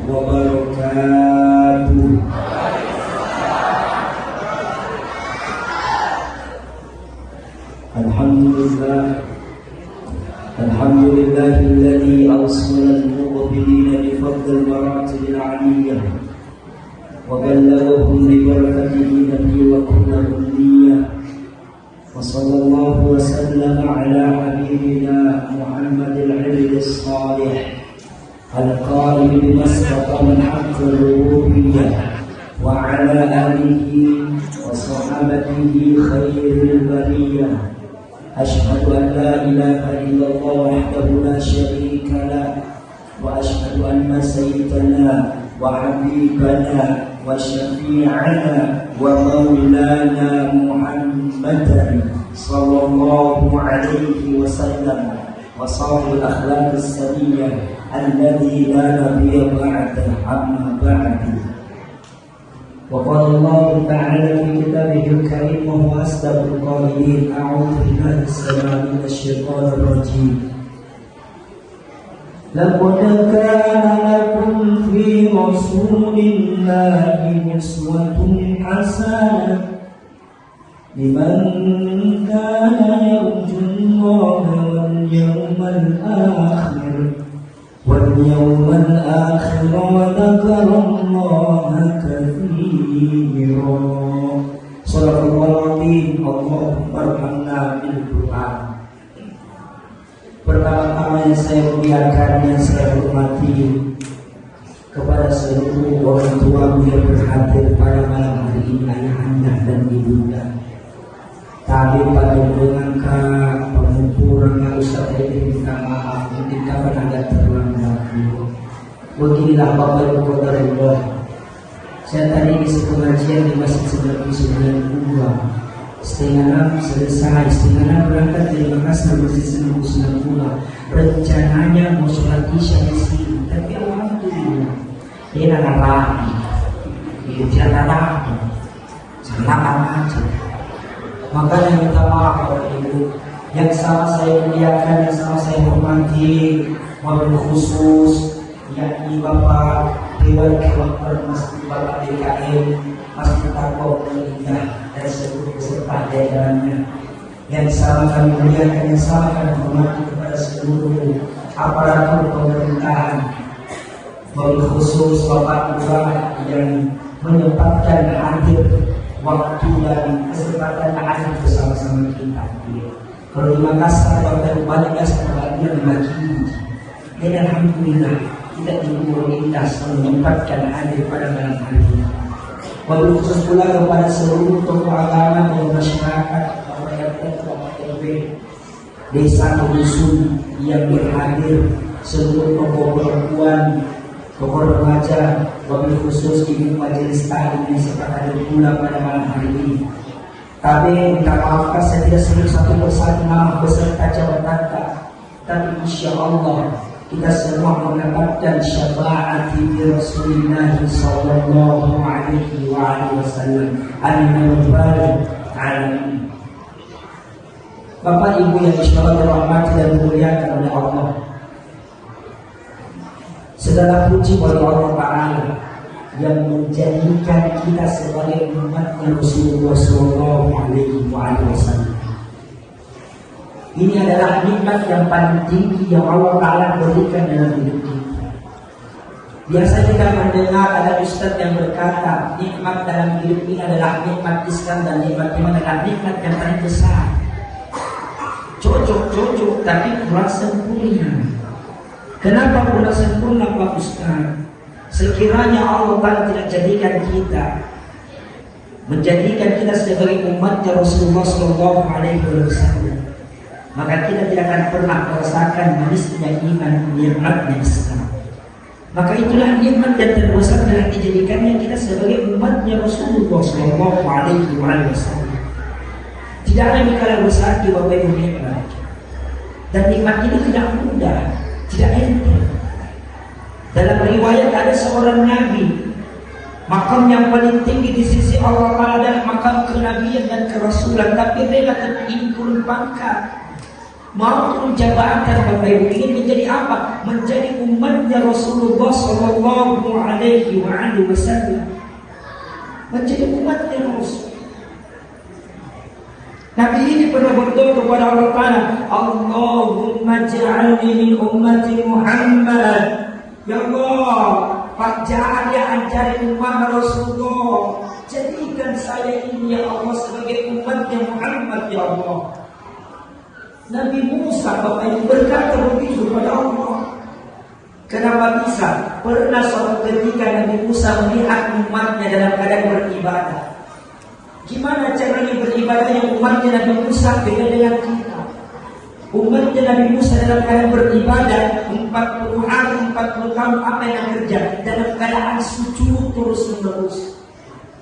wabarakatuh. Alhamdulillahilladzi awsalal muqbilina bi fadlil maratibil 'aliyyah wa ballagahum bi barakatihi nabiyyu wa kullu niyyah. Wa sallallahu wa sallama ala habibina Muhammadil 'abdis shalih al-qail bimasbata min haqqir rububiyyah wa ala alihi wa sahabatihi khairil bariyah. Asyhadu an la ilaha illallah wahdahu la syarika lah wa asyhadu anna sayyidana wa habibana wa syafi'ana wa maulana Muhammadan sallallahu alaihi wasallam wa sahibul akhlaqis saniyah alladhi la nabiyya ba'da amma ba'du. وقال الله تعالى في كتابه الكريم وهو أصدق القائلين أعوذ بالله السميع من الشيطان الرجيم لقد كان لكم في رسول الله أسوة حسنة لمن كان يرجو الله واليوم الآخر وذكر الله كثيرا. Shallallahul alazim. Allahumma arhamna bil Qur'an. Pertama-tama yang saya muliakan, yang saya hormati kepada seluruh orang tua yang berhadir pada malam hari ini, ayahanda dan ibunda. Tadi pada mendengarka pengukuran Ustaz ini minta maaf, mungkin kapan agak terlambat. Beginilah Bapak Ibu Saudara, saya tadi di pengajian di Masjid 99 setengah 6 selesai, setengah 6 berangkat dari Makassar Masjid 99. Rencananya mau sholat isya di sini, tapi alhamdulillah dia tidak rapi, jangan aja. Makanya minta maaf Bapak Ibu, yang sama saya muliakan, yang sama saya hormati, wabil khusus yakni Bapak Dewan Kewakilan Masjid Bapak DKM, Masjid Taqwa Indah dan seluruh peserta jajarannya. Yang sama kami muliakan, yang sama kami hormati kepada seluruh aparatur pemerintahan, wabil khusus Bapak Lurah yang menyempatkan hadir waktu dan kesempatan hadir bersama-sama kita. Kalau di Makassar Bapak balik kebahagiaan bagi. Dan alhamdulillah kita diimunitas menyempatkan hadir pada malam hari ini. Wabil khusus pula kepada seluruh tokoh agama dan masyarakat, Bapak RT, Bapak RW, desa dusun yang berhadir, seluruh tokoh perempuan, tokoh remaja, wabil khusus ibu majelis taklim yang sempat hadir pula pada malam hari ini. Kami minta maafkan saya tidak sebut satu persatu nama beserta jabatan, tapi insya Allah kita semua mendapatkan syafaat di Rasulullah sallallahu alaihi wasallam. Amin. Bapak Ibu yang dirahmati dan dimuliakan oleh Allah, segala puji bagi Allah Ta'ala yang menjadikan kita sebagai umatnya Rasulullah sallallahu alaihi wasallam. Ini adalah nikmat yang paling tinggi yang Allah Ta'ala berikan dalam hidup kita. Biasa kita mendengar ada ustaz yang berkata, nikmat dalam hidup ini adalah nikmat Islam dan nikmat iman adalah nikmat yang paling besar. Cocok, tapi kurang sempurna. Kenapa kurang sempurna Pak Ustaz? Sekiranya Allah Ta'ala tidak menjadikan kita sebagai umatnya Rasulullah sallallahu alaihi wasallam, maka kita tidak akan pernah merasakan manisnya iman, nikmatnya Islam. Maka itulah nikmat yang terbesar telah dijadikannya kita sebagai umatnya Rasulullah sallallahu alaihi wasallam. Tidak ada yang kalah besar di Bapak Ibu nikmat. Dan nikmat ini tidak mudah, tidak enteng. Dalam riwayat ada seorang nabi, makam yang paling tinggi di sisi Allah Ta'ala adalah makam kenabian dan kerasulan, tapi mereka terpikul pangkat. maupun jabatan Bapak Ibu, ingin menjadi apa? Menjadi umatnya Rasulullah Sallallahu Alaihi Wasallam, menjadi umatnya Rasul. Nabi ini pernah berdoa kepada Allah Ta'ala, Allahumma ja'alni min ummati Muhammad. Ya Allah, Pak Ja'al ajarin umat Rasulullah, jadikan saya ini ya Allah sebagai umatnya Muhammad ya Allah. Nabi Musa Bapak Ibu berkata begitu kepada Allah. Kenapa bisa? Pernah suatu ketika Nabi Musa melihat umatnya dalam keadaan beribadah. Gimana caranya beribadahnya umatnya Nabi Musa beda dengan kita. Umatnya Nabi Musa dalam keadaan beribadah 40 hari 40 tahun apa yang kerja? Dalam keadaan sujud terus menerus.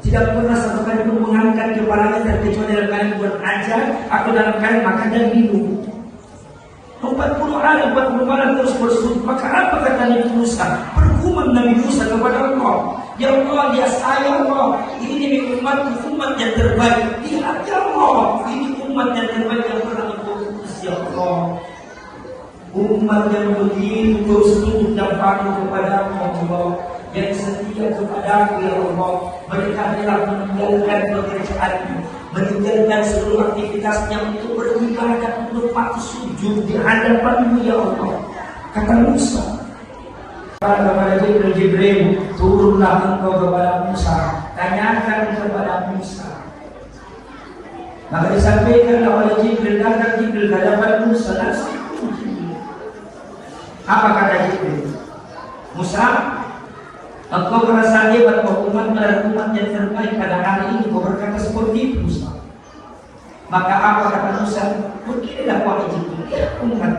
Tidak pernah satu kali pun mengangkat kepalanya terkecuali dalam keadaan berajar atau dalam keadaan makan dan minum. 40 hari 40 malam terus bersujud. Maka apa kata Nabi Musa? Bergumam Nabi Musa kepada Allah, ya Allah, ya saya Allah, ini umat yang terbaik. Lihat ya Allah, ini umat yang terbaik yang pernah mengutus ya Allah. Umat yang begitu terus tunduk dan patuh kepada Allah, yang setia kepada ya Allah. Mereka adalah meninggalkan pekerjaannya, meninggalkan seluruh aktivitasnya untuk beribadah, untuk patuh sujud di hadapan-Mu ya Allah. Kata Musa kepada Jibril, turunlah engkau kepada Musa, tanyakan kepada Musa. Maka disampaikan oleh Jibril, datang Jibril ke hadapan Musa. Apa kata Jibril? Musa, engkau merasa hebat bahwa umat yang terbaik pada hari ini. Kau berkata seperti itu Musa. Maka apa kata Musa? Beginilah wahai Jibril, ya umat.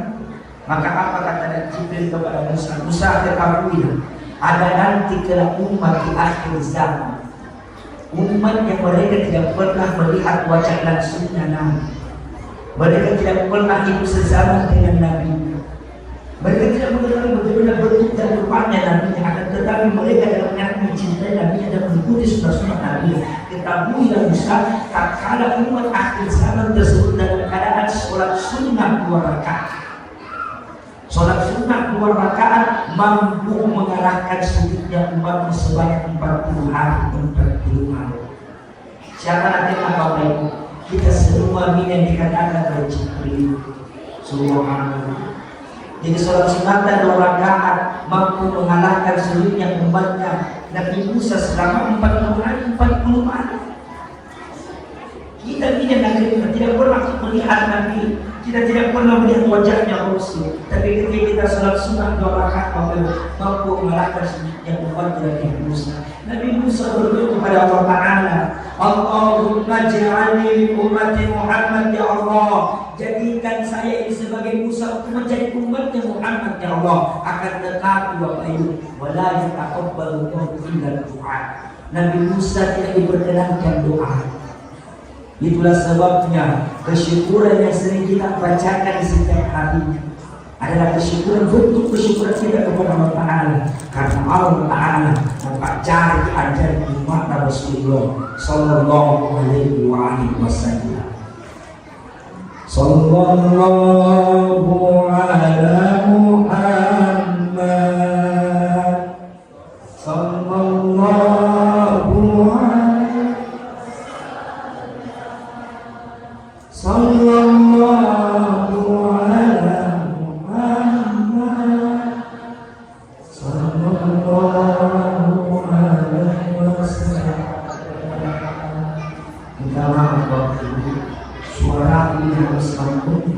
Maka apa kata Jibril kepada Musa? Musa, ketahuilah, ada nanti kelak umat di akhir zaman, umat yang mereka tidak pernah melihat wajah langsungnya Nabi. Mereka tidak pernah hidup sezaman dengan Nabi. Mereka tidak mengenal bagaimana bentuk dan rupanya Nabi, akan tetapi mereka dalam hati mencintai Nabi dan mengikuti sunnah Nabi. Ketahuilah Musa, tak kala umat akhir zaman tersebut dalam keadaan sholat sunnah 2 rakaat. Sholat sunnah 2 rakaat mampu mengalahkan sujudnya umat sebanyak 40 hari 40 malam. Siapa nanti Bapak Ibu? Kita semua ini yang dikatakan oleh Jibril. Subhanallah. Jadi sholat sunnah 2 rakaat mampu mengalahkan sujudnya umatnya Nabi Musa selama 40 hari 40 malam. Kita tidak pernah melihat Nabi, kita tidak pernah melihat wajahnya Rasul. Tapi ketika kita sholat sunnah 2 rakaat mampu mengalahkan sujudnya umat Nabi Musa. Nabi Musa berdoa kepada Allah Ta'ala, Allahumma ja'alni min ummati Muhammad ya Allah, jadikan saya ini sebagai Musa untuk menjadi umatnya Muhammad ya Allah. Akan tetapi Bapak Ibu, wala yataqabbalu illa doa. Nabi Musa tidak diperkenankan doa. Itulah sebabnya kesyukuran yang sering kita bacakan setiap harinya adalah kesyukuran, bentuk kesyukuran kita kepada Allah Ta'ala, karena Allah Ta'ala mempelajari ajaran umat Rasulullah Sallallahu Alaihi Wasallam. Sallallahu ala Muhammad, Sallallahu ala Muhammad, Sallallahu alaihi wasallam. Minta maaf Bapak Ibu, suara ini harus sambung.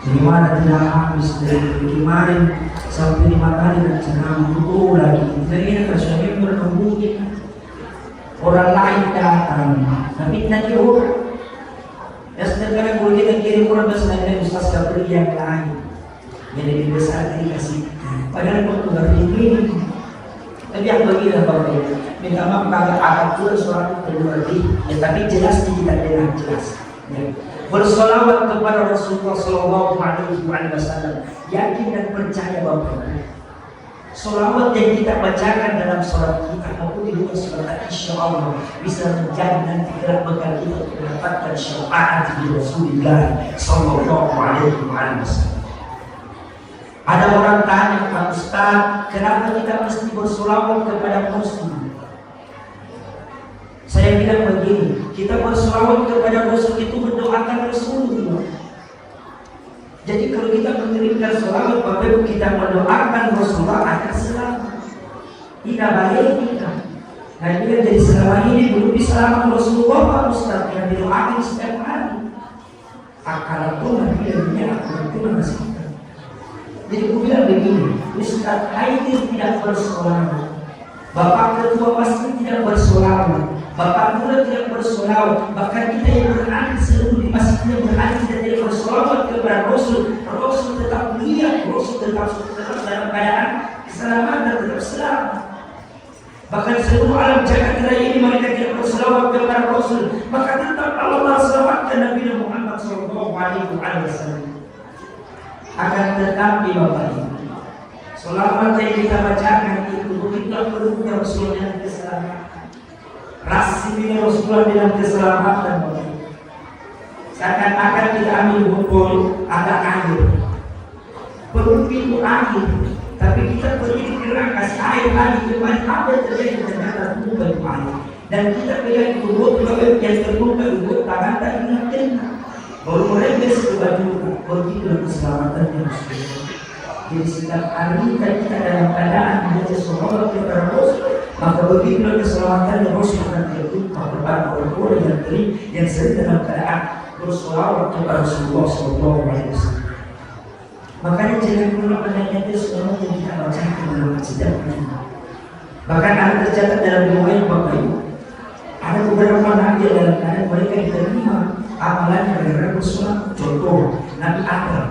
Gimana tidak habis dari kemarin sampai 5 kali dan ceramah dulu lagi. Jadi ini tersuami berkembang. Orang lain datang, tapi nanti orang. Dan sekarang boleh kita kirim orang selain Ustaz Gabriel yang lain yang lebih besar dikasih. Padahal waktu hari ini, tapi yang begini Bapak Ibu, minta maaf kalau akan pula suara keluar ya, tapi jelas kita dengar jelas. Ya. Bersolawat kepada Rasulullah Sallallahu Alaihi Wasallam, yakin dan percaya Bapak Ibu. Selawat yang kita bacakan dalam sholat kita maupun di luar sholat, insya Allah bisa menjadi nanti gerak bekal kita untuk mendapatkan syafaat di Rasulullah Sallallahu Alaihi Wasallam. Ada orang tanya, Pak Ustaz, kenapa kita mesti bersolawat kepada Rasul? Saya bilang begini, kita bersolawat kepada Rasul itu mendoakan Rasulullah. Jadi kalau kita mengirimkan sholawat, Bapak Ibu, kita mendoakan Rasulullah akan selamat. Tidak baik kita. Nah ini kan jadi selama ini belum diselamatkan Rasulullah, Pak Ustaz, yang didoakan setiap hari. Akal itu nanti dunia, akal itu masih. Jadi aku bilang begini, Ustaz Haidil tidak bersolawat, Bapak Ketua Masjid tidak bersolawat, Bapak Lurah tidak bersolawat, bahkan kita yang berani seluruh di masjidnya berani tidak bersolawat kepada Rasul. Rasul tetap mulia, Rasul tetap dalam keadaan keselamatan, tetap selamat. Bahkan seluruh alam jagat raya ini mereka tidak bersolawat kepada Rasul, maka tetap Allah selamatkan Nabi Muhammad Sallallahu Alaihi Wasallam. Akan tetapi Bapak Ibu, sholawat yang kita bacakan itu bukanlah perlunya Rasulullah dalam keselamatan. Rasulnya Rasulullah dalam keselamatan, Bapak Ibu. Seakan-akan kita ambil botol ada air, perlu pintu air, tapi kita pergi dikira kasih air lagi kembali, apa yang terjadi ternyata terbuka itu air. Dan kita pegang itu botol yang terbuka itu tangan tak ingat kena. Baru mereka sebuah juga begitu keselamatannya Rasulullah. Jadi setiap hari kita dalam keadaan menjadi sholawat kepada Rasul, maka begitu keselamatan Rasul akan terbuka kepada orang-orang yang kering yang sedang dalam keadaan bersolawat kepada Rasulullah Sallallahu Alaihi Wasallam. Makanya jangan pernah menanyakan sholawat yang kita bacakan dalam masjid. Bahkan ada tercatat dalam riwayat Bapak Ibu, ada beberapa nabi dalam keadaan mereka diterima amalan gara-gara bersolat. Contoh Nabi Adam.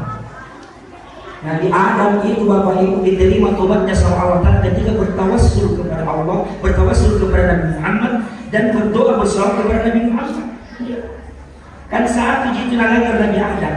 Nabi Adam itu Bapak Ibu diterima tobatnya sama Allah ketika bertawassul kepada Allah, bertawassul kepada Nabi Muhammad dan berdoa bersolawat kepada Nabi Muhammad. Kan saat uji tunangan Nabi Adam.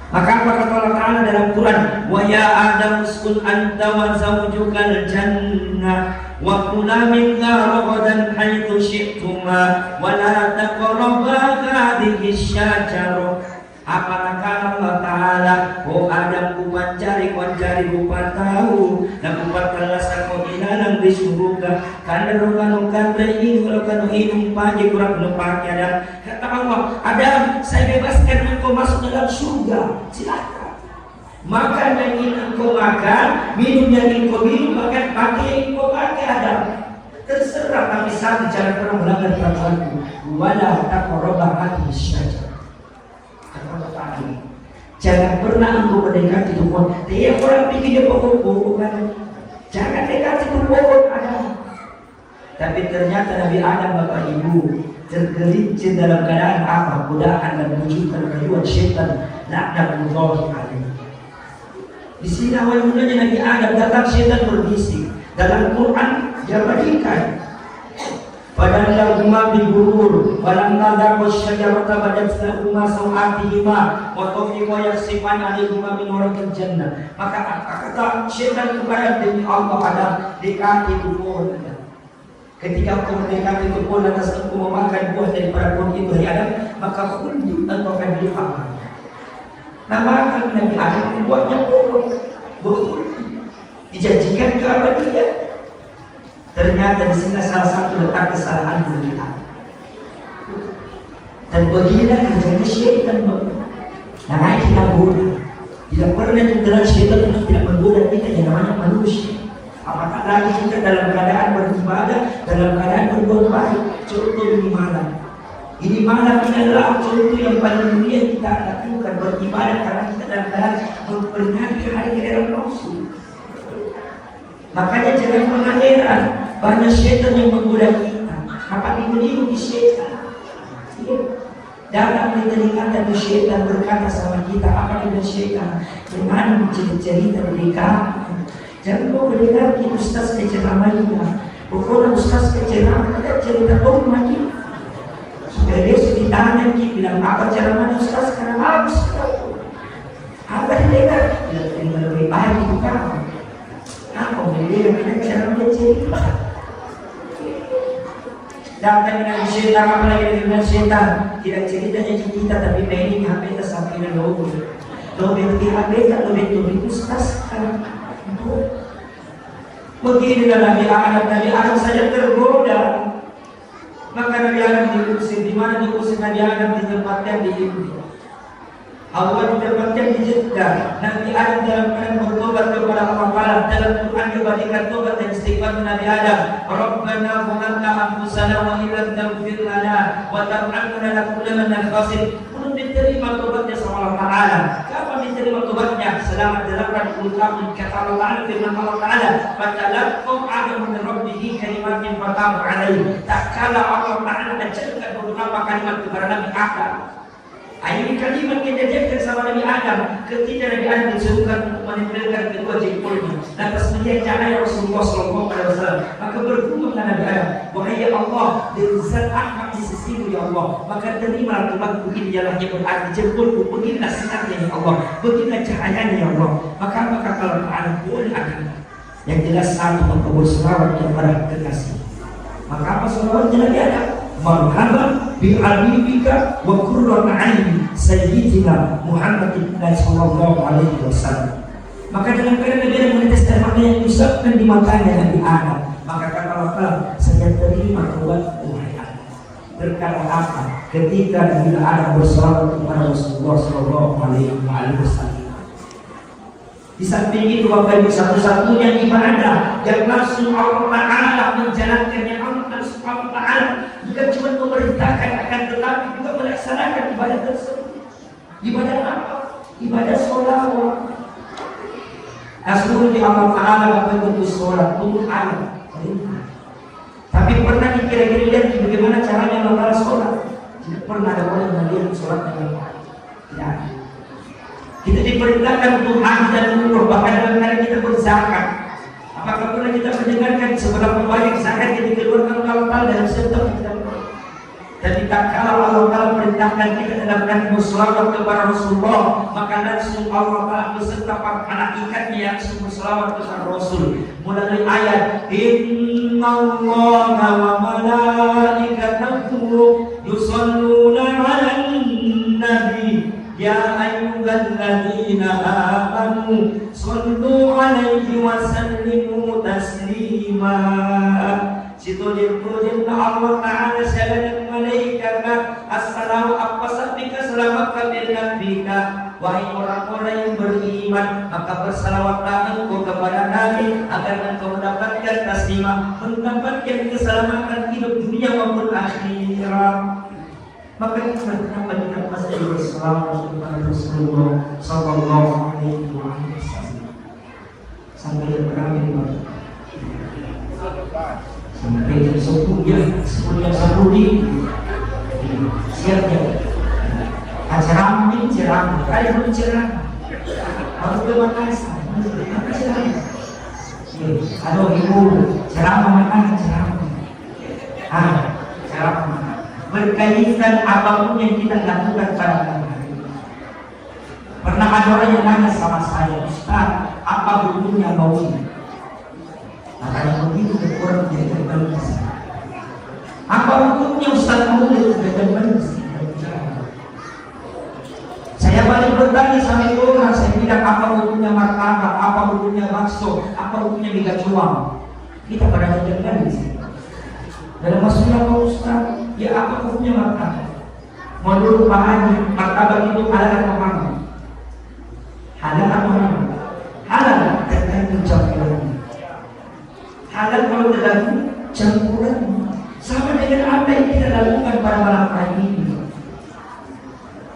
Maka apa kata Allah Ta'ala dalam Quran, wa ya Adam uskun anta wa zawjukal jannah wa kula minha ragadan haitsu syi'tuma wa la taqraba hadhihi syajarah. Apa kata Allah Ta'ala, oh Adam ku pancari rupa tahu na kupatalasan ko inalang di surga karena rokanong kantre ini rokanong inong pagi kurang lepaknya. Dan kata Allah, Adam, saya bebaskan engkau masuk dalam surga, silakan makan yang ingin engkau makan, minum yang ingin engkau minum, makan pakai yang ingin engkau pakai, Adam terserah, tapi satu jangan pernah melanggar peraturanku, wala taqraba hadhihi syajarah. Jangan pernah engkau mendekati itu pohon. Tiap orang pikir dia pohon kan. Jangan dekati itu pohon Adam. Tapi ternyata Nabi Adam Bapak Ibu tergelincir dalam keadaan apa? Godaan dan bujukan rayuan syaitan. Laknatullah alaihi. Di sini awal mulanya Nabi Adam datang syaitan berbisik. Dalam Quran dia berikan Padahal bigurur walamma daqa syajarata badat lahuma sawatihima wa tafiqa yaksifan alaihima min warqil jannah. Maka kata syaitan kepada demi Allah Adam, dekati itu pohon. Ketika kau mendekati itu pohon atas engkau memakan buah daripada pohon itu dari Adam, maka khuldi engkau akan dimakan. Nama Nabi Adam buahnya pohon dijanjikan keabadian. Ternyata di sini salah satu letak kesalahan kita. Dan beginilah kerjanya syaitan. Nah, kita bodoh. Tidak pernah dengan syaitan untuk tidak menggoda kita yang namanya manusia. Apakah lagi kita dalam keadaan beribadah, dalam keadaan berbuat baik. Contoh ini malam. Ini malam ini adalah contoh yang paling mulia kita lakukan beribadah karena kita dalam keadaan memperingati hari kedatangan Rasul. Makanya jangan pernah heran banyak syaitan yang menggoda kita. Apa meniru di syaitan? Datang di telinga dan syaitan berkata sama kita, apa itu syaitan? Jangan cerita dari kamu. Jangan kau mendengar di ustaz keceramahnya. Pokoknya ustaz keceramah ada cerita rumah kita. Supaya dia ditanya kita bilang apa ceramahnya ustaz karena bagus. Apa didengar? Tidak lebih baik itu kamu. Apa beli yang cara cerita? Datang dengan setan, apalagi dengan setan. Tidak ceritanya kita, tapi ini HP sampai dengan logo. Logo di HP, logo itu sekarang. Beginilah Nabi Adam saja tergoda. Maka Nabi Adam diusir, di mana diusir Nabi Adam ditempatkan di Iblis. Allah ditempatkan di Jeddah. Nabi Adam dalam keadaan bertobat kepada Allah Taala. Dalam Quran dibandingkan tobat dan istighfar Nabi Adam. Rabbana zalamna anfusana wa illam taghfir lana wa tarhamna lanakunanna minal khasirin. Belum diterima tobatnya sama Allah Taala. Kapan diterima tobatnya? Selama dalam 40 tahun kata Allah Taala, firman Allah Taala, "Fatalaqqa Adam min rabbih kalimatin fataba alaihi." Tak kala Allah Taala ajarkan beberapa kalimat kepada Nabi Adam. Ini kalimat yang diajarkan sama Nabi Adam ketika Nabi Adam disuruhkan untuk menempelkan kedua jempolnya. Lantas melihat cahaya Rasulullah SAW, maka bergumamlah Nabi Adam, wahai ya Allah, dari zat Ahmad di sisimu ya Allah, maka terimalah tobatku ini ialah yang berarti jempolku, beginilah sinarnya ya Allah, beginilah cahayanya ya Allah. Maka kalau Ta'ala boleh akan yang jelas satu maka berselawat kepada kekasih. Maka apa selawatnya Nabi Adam? Marhaban bi habibika wa qurratu aini sayyidina Muhammadin sallallahu alaihi wasallam. Maka dalam keadaan Nabi Adam menetes air mata yang diusapkan di matanya Nabi Adam, maka kata Allah, saya terima tobat wahai Adam. Berkata apa? Ketika Nabi Adam berselawat kepada Rasulullah sallallahu alaihi wasallam. Di samping itu Bapak Ibu, satu-satunya ibadah yang langsung Allah Ta'ala menjalankan, yang Allah Subhanahu wa Ta'ala bukan cuma memerintahkan akan tetapi juga melaksanakan ibadah tersebut. Ibadah apa? Ibadah sholat. Asal di Allah Ta'ala Bapak Ibu sholat untuk anak. Tapi pernah kira-kira lihat bagaimana caranya Allah Ta'ala sholat? Tidak pernah ada orang yang melihat sholat dengan baik. Tidak. Kita diperintahkan untuk haji dan umroh, bahkan dalam kali kita berzakat. Apakah pernah kita mendengarkan seberapa banyak zakat yang dikeluarkan oleh Allah Ta'ala dalam setiap kita? Tapi tak kalau Allah Ta'ala perintahkan kita dalam kali berselawat kepada Rasulullah, maka langsung Allah Ta'ala beserta para malaikatnya yang berselawat kepada Rasul. Mulai ayat Innallaha wa malaikatahu yusholluna 'alan nabi ya ayyuhalladzina amanu shallu 'alaihi wa sallimu taslima. Situjin Allah Ta'ala syaladan malaikatnya assalamu appasabika selamat kabir nabika. Wahai orang-orang yang beriman, maka bersalawatlah engkau kepada Nabi agar engkau mendapatkan taslimah, mendapatkan keselamatan hidup dunia maupun akhirat. Maka kenapa kita pasti berselawat kepada Rasulullah sallallahu alaihi wasallam sampai berakhir sampai jam 10 ya, 10 jam 10 di siap ya. Ceramah ini ceramah, kali pun ceramah. Harus terima kasih. Apa ceramah? Aduh ibu, ceramah mana ceramah? Ceramah berkaitan apapun yang kita lakukan pada hari. Pernah ada orang yang nanya sama saya, Ustaz, apa hukumnya maulid? Makanya begitu berkurang jadi terbalik. Apa hukumnya Ustaz maulid terbalik? Saya balik bertanya sama orang, saya bilang apa hukumnya martabak, apa hukumnya bakso, apa hukumnya mie gacuang. Kita pada jalan di sini. Dalam maksudnya Pak Ustaz, ya apa hukumnya martabak? Menurut Pak Haji, martabak itu halal atau haram? Halal atau haram? Halal tergantung campurannya. Halal kalau tergantung campurannya. Sama dengan apa yang kita lakukan pada malam hari ini.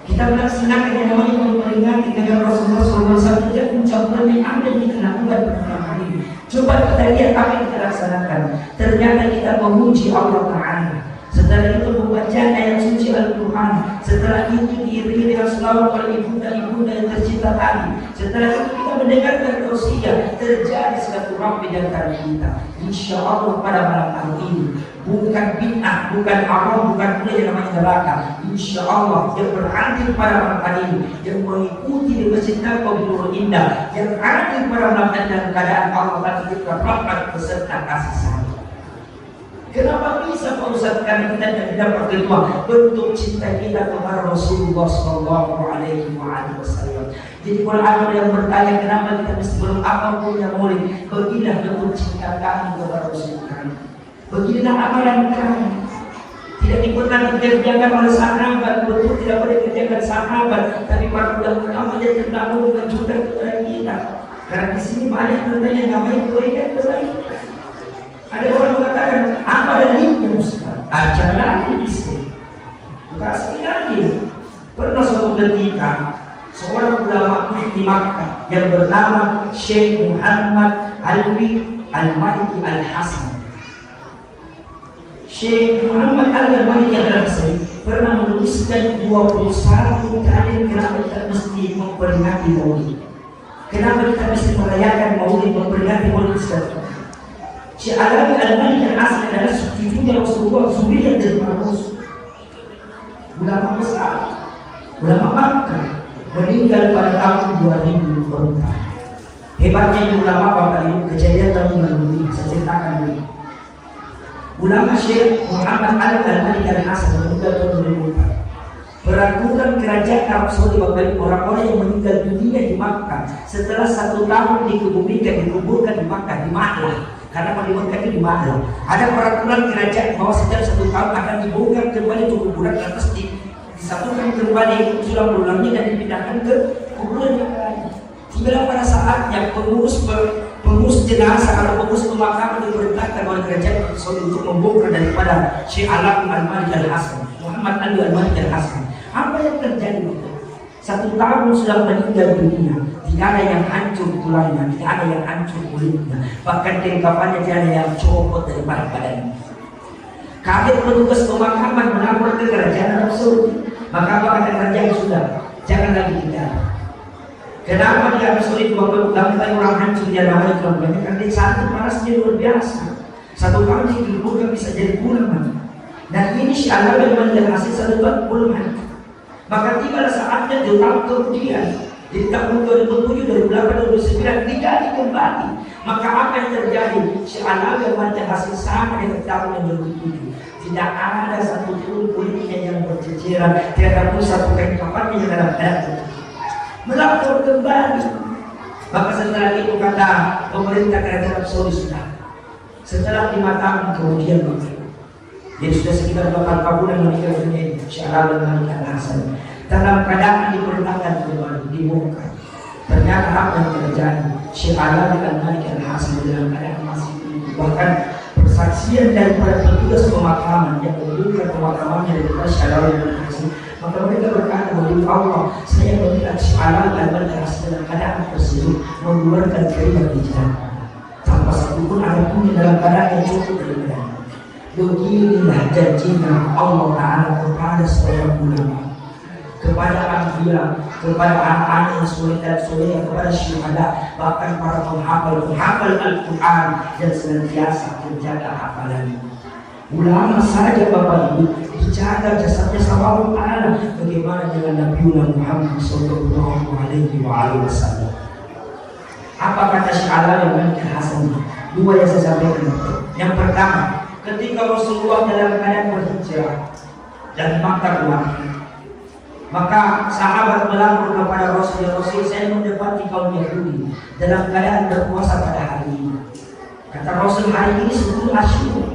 Kita melaksanakan yang namanya memperingati dengan Rasulullah SAW tidak mencampuran yang ada yang kita lakukan pada malam hari ini. Coba kita lihat apa yang kita laksanakan. Ternyata kita memuji Allah Ta'ala. Setelah itu pembacaan ayat suci Al-Quran. Setelah itu diiringi dengan selawat oleh ibunda-ibunda yang tercinta tadi. Setelah itu kita mendengarkan tausiah, terjadi silaturahmi di antara kita. Insya Allah pada malam hari ini, bukan bid'ah, bukan haram, bukan pula yang namanya neraka. Insya Allah yang berhadir pada malam hari ini, yang mengikuti di Masjid Nabawi Nurul Indah, yang hadir pada malam hari dalam keadaan Allah dan kita rahmat beserta kasih sayang. Kenapa bisa Pak Ustaz? Karena kita dapat kedua bentuk cinta kita kepada Rasulullah Sallallahu Alaihi Wasallam. Jadi kalau ada yang bertanya kenapa kita mesti belum apapun yang boleh, beginilah bentuk cinta kami kepada Rasulullah kami. Beginilah amalan kami. Tidak pernah dikerjakan oleh sahabat, betul tidak boleh dikerjakan sahabat, tapi para ulama yang terdahulu mengajukan kepada kita. Karena di sini banyak yang namanya kebaikan kebaikan. Ada orang mengatakan apa dalilnya Ustaz? Ajar lagi di sini. Kasih lagi. Pernah suatu ketika seorang ulama di Makkah yang bernama Syekh Muhammad Alwi Al-Maliki Al-Hasan. Syekh Muhammad Al-Maliki Al-Hasan pernah menuliskan 21 dalil kenapa kita mesti memperingati Maulid. Kenapa kita mesti merayakan Maulid, memperingati Maulid Ustaz? Syekh Al-Maliki Al-Hasan adalah cucunya Rasulullah, zuriyah dari Rasul. Ulama besar, ulama Makkah, meninggal pada tahun 2004. Hebatnya ini ulama Bapak Ibu, kejadian tahun 2005, saya ceritakan dulu. Ulama Syekh Muhammad Al-Maliki Al-Hasan meninggal tahun 2004. Peraturan kerajaan Arab Saudi Bapak Ibu, orang-orang yang meninggal dunia di Makkah setelah 1 tahun dikuburkan di Makkah, di Ma'lah. Karena pendidikan di mana ada peraturan kerajaan bahwa setiap 1 tahun akan dibongkar kembali ke kuburan atas disatukan kembali tulang belulangnya dan dipindahkan ke kuburan yang lain. Tiba pada saat yang pengurus jenazah atau pengurus pemakaman diperintahkan oleh kerajaan Saudi untuk membongkar daripada Syekh Al-Maliki Al-Hasan, Muhammad Al-Maliki Al-Hasan. Apa yang terjadi? 1 tahun sudah meninggal dunia, tidak ada yang hancur tulangnya, tidak ada yang hancur kulitnya, bahkan kelengkapannya tidak ada yang copot dari badannya. Kaget petugas pemakaman melapor ke kerajaan Arab Saudi. Maka apa kata kerajaan? Sudah, jangan lagi tinggal. Kenapa di Arab Saudi sampai orang hancur dia namanya keluarganya? Karena satu panasnya luar biasa. 1 tahun dikuburkan bisa jadi bulan. Dan ini Syekh Al-Maliki Al-Hasan 1 tahun belum hancur. Maka tiba saatnya 2 tahun kemudian, di tahun 2007, 2008, 2009 digali kembali. Maka apa yang terjadi? Syekh Al-Maliki Al-Hasan sama dengan tahun 2007. Tidak ada satu pun kulitnya yang berceceran, tidak ada pun satu kelengkapannya yang dalam keadaan melapor kembali. Maka setelah itu kata pemerintah kerajaan Arab Saudi sudah. Setelah 5 tahun kemudian, dia sudah sekitar 8 bulan meninggal dunia. Syekh Al-Maliki Al-Hasan dalam keadaan diperintahkan kembali, dibongkar. Ternyata apa yang terjadi? Syekh Al-Maliki Al-Hasan dalam keadaan masih hidup. Bahkan persaksian daripada petugas pemakaman yang membongkar pemakamannya daripada Syekh Al-Maliki Al-Hasan, maka mereka berkata bahwa Allah, saya melihat Syekh Al-Maliki Al-Hasan dalam keadaan tersebut mengeluarkan keringat di jalan tanpa satupun air pun dalam keadaan yang cukup dari badannya. Beginilah janjinya Allah Ta'ala kepada seorang ulama, kepada anbiya, kepada anak-anak yang soleh dan soleh, kepada syuhada, bahkan para penghafal Al-Quran yang senantiasa menjaga hafalannya. Ulama saja Bapak Ibu dijaga jasadnya sama Allah Ta'ala. Bagaimana dengan Nabi Muhammad Sallallahu Alaihi Wasallam? Apa kata Syekh Al-Maliki Al-Hasan? 2 yang saya sampaikan. Yang pertama, ketika Rasulullah dalam keadaan berhijrah dari Makkah ke Madinah, maka sahabat melapor kepada Rasul, saya mendapati kaum Yahudi dalam keadaan berpuasa pada hari ini. Kata Rasul, hari ini 10 Asyura,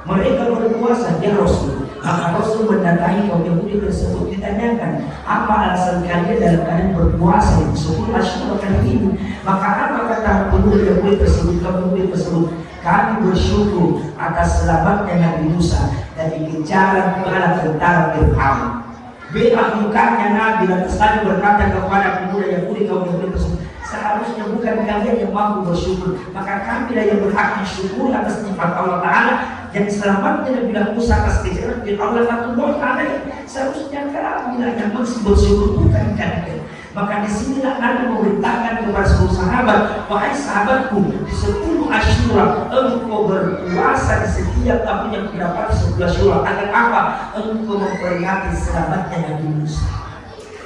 mereka berpuasa, ya Rasul. Maka Rasul mendatangi kaum Yahudi tersebut, ditanyakan, apa alasan kalian dalam keadaan berpuasa di 10 Asyura kali ini? Maka apa kata pemuda Yahudi tersebut, kaum Yahudi tersebut? Kami bersyukur atas selamatnya Nabi Musa dari kejaran bala tentara Fir'aun. Bela mukanya Nabi dan Nabi berkata kepada pemuda Yahudi kaum Yahudi tersebut, seharusnya bukan kalian yang mampu bersyukur, maka kami yang berhak bersyukur atas nikmat Allah Ta'ala yang selamatnya Nabi Musa atas kejadian Allah Fatullah alaih. Seharusnya kami yang bersyukur bukan kan. Maka disinilah Nabi memerintahkan kepada seluruh sahabat, wahai sahabatku, di 10 Asyura engkau berpuasa di setiap tahun yang terdapat 10 Asyura. Agar apa? Engkau memperingati selamatnya Nabi Musa.